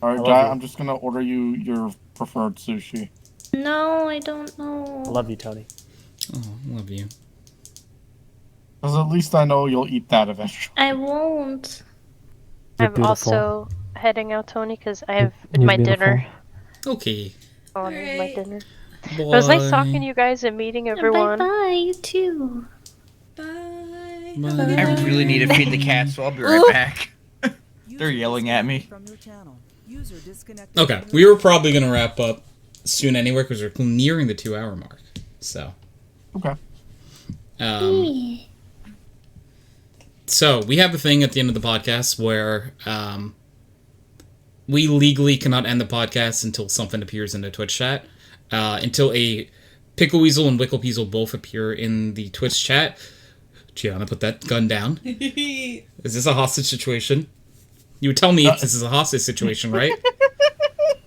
All right, love Jai, you. I'm just gonna order you your preferred sushi. No, I don't know. I love you, Tony. Oh, love you. Because at least I know you'll eat that eventually. I won't. You're I'm beautiful. also heading out, Tony, because I have You're my beautiful. dinner. Okay. I want to eat my Alright. dinner. Bye. It was nice talking to you guys and meeting everyone. Bye bye, you too. Bye. Bye. Have a good I night. really need to feed the cats, so I'll be right back. They're yelling at me. From your channel. User disconnected Okay, from we your were probably gonna wrap up soon anyway because we're nearing the 2-hour mark. So. Okay. So we have a thing at the end of the podcast where we legally cannot end the podcast until something appears in the Twitch chat. Until a Pickleweasel and Wicklepeasel both appear in the Twitch chat. Gianna, put that gun down. Is this a hostage situation? You would tell me if this is a hostage situation, right?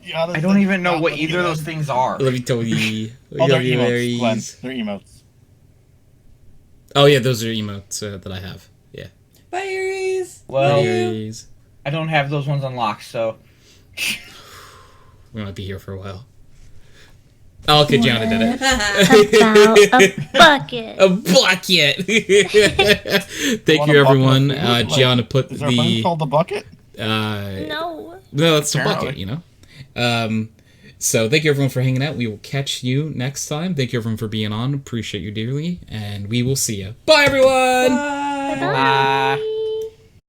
Yeah, I don't even know what either of those things are. Let me tell you. Oh, they're Love you, emotes, Aries. Glenn. They're emotes. Oh yeah, those are emotes that I have. Yeah. Bye, Aries. Well, Love you. Aries. I don't have those ones unlocked, so. We might be here for a while. Oh, okay, Gianna did it. About a bucket. A bucket. Thank Want you, a bucket of everyone. food? Like, Gianna put Is there a thing the. called the bucket? No. No, that's the Apparently. bucket, you know? So thank you, everyone, for hanging out. We will catch you next time. Thank you, everyone, for being on. Appreciate you dearly. And we will see you. Bye, everyone! Bye. Bye.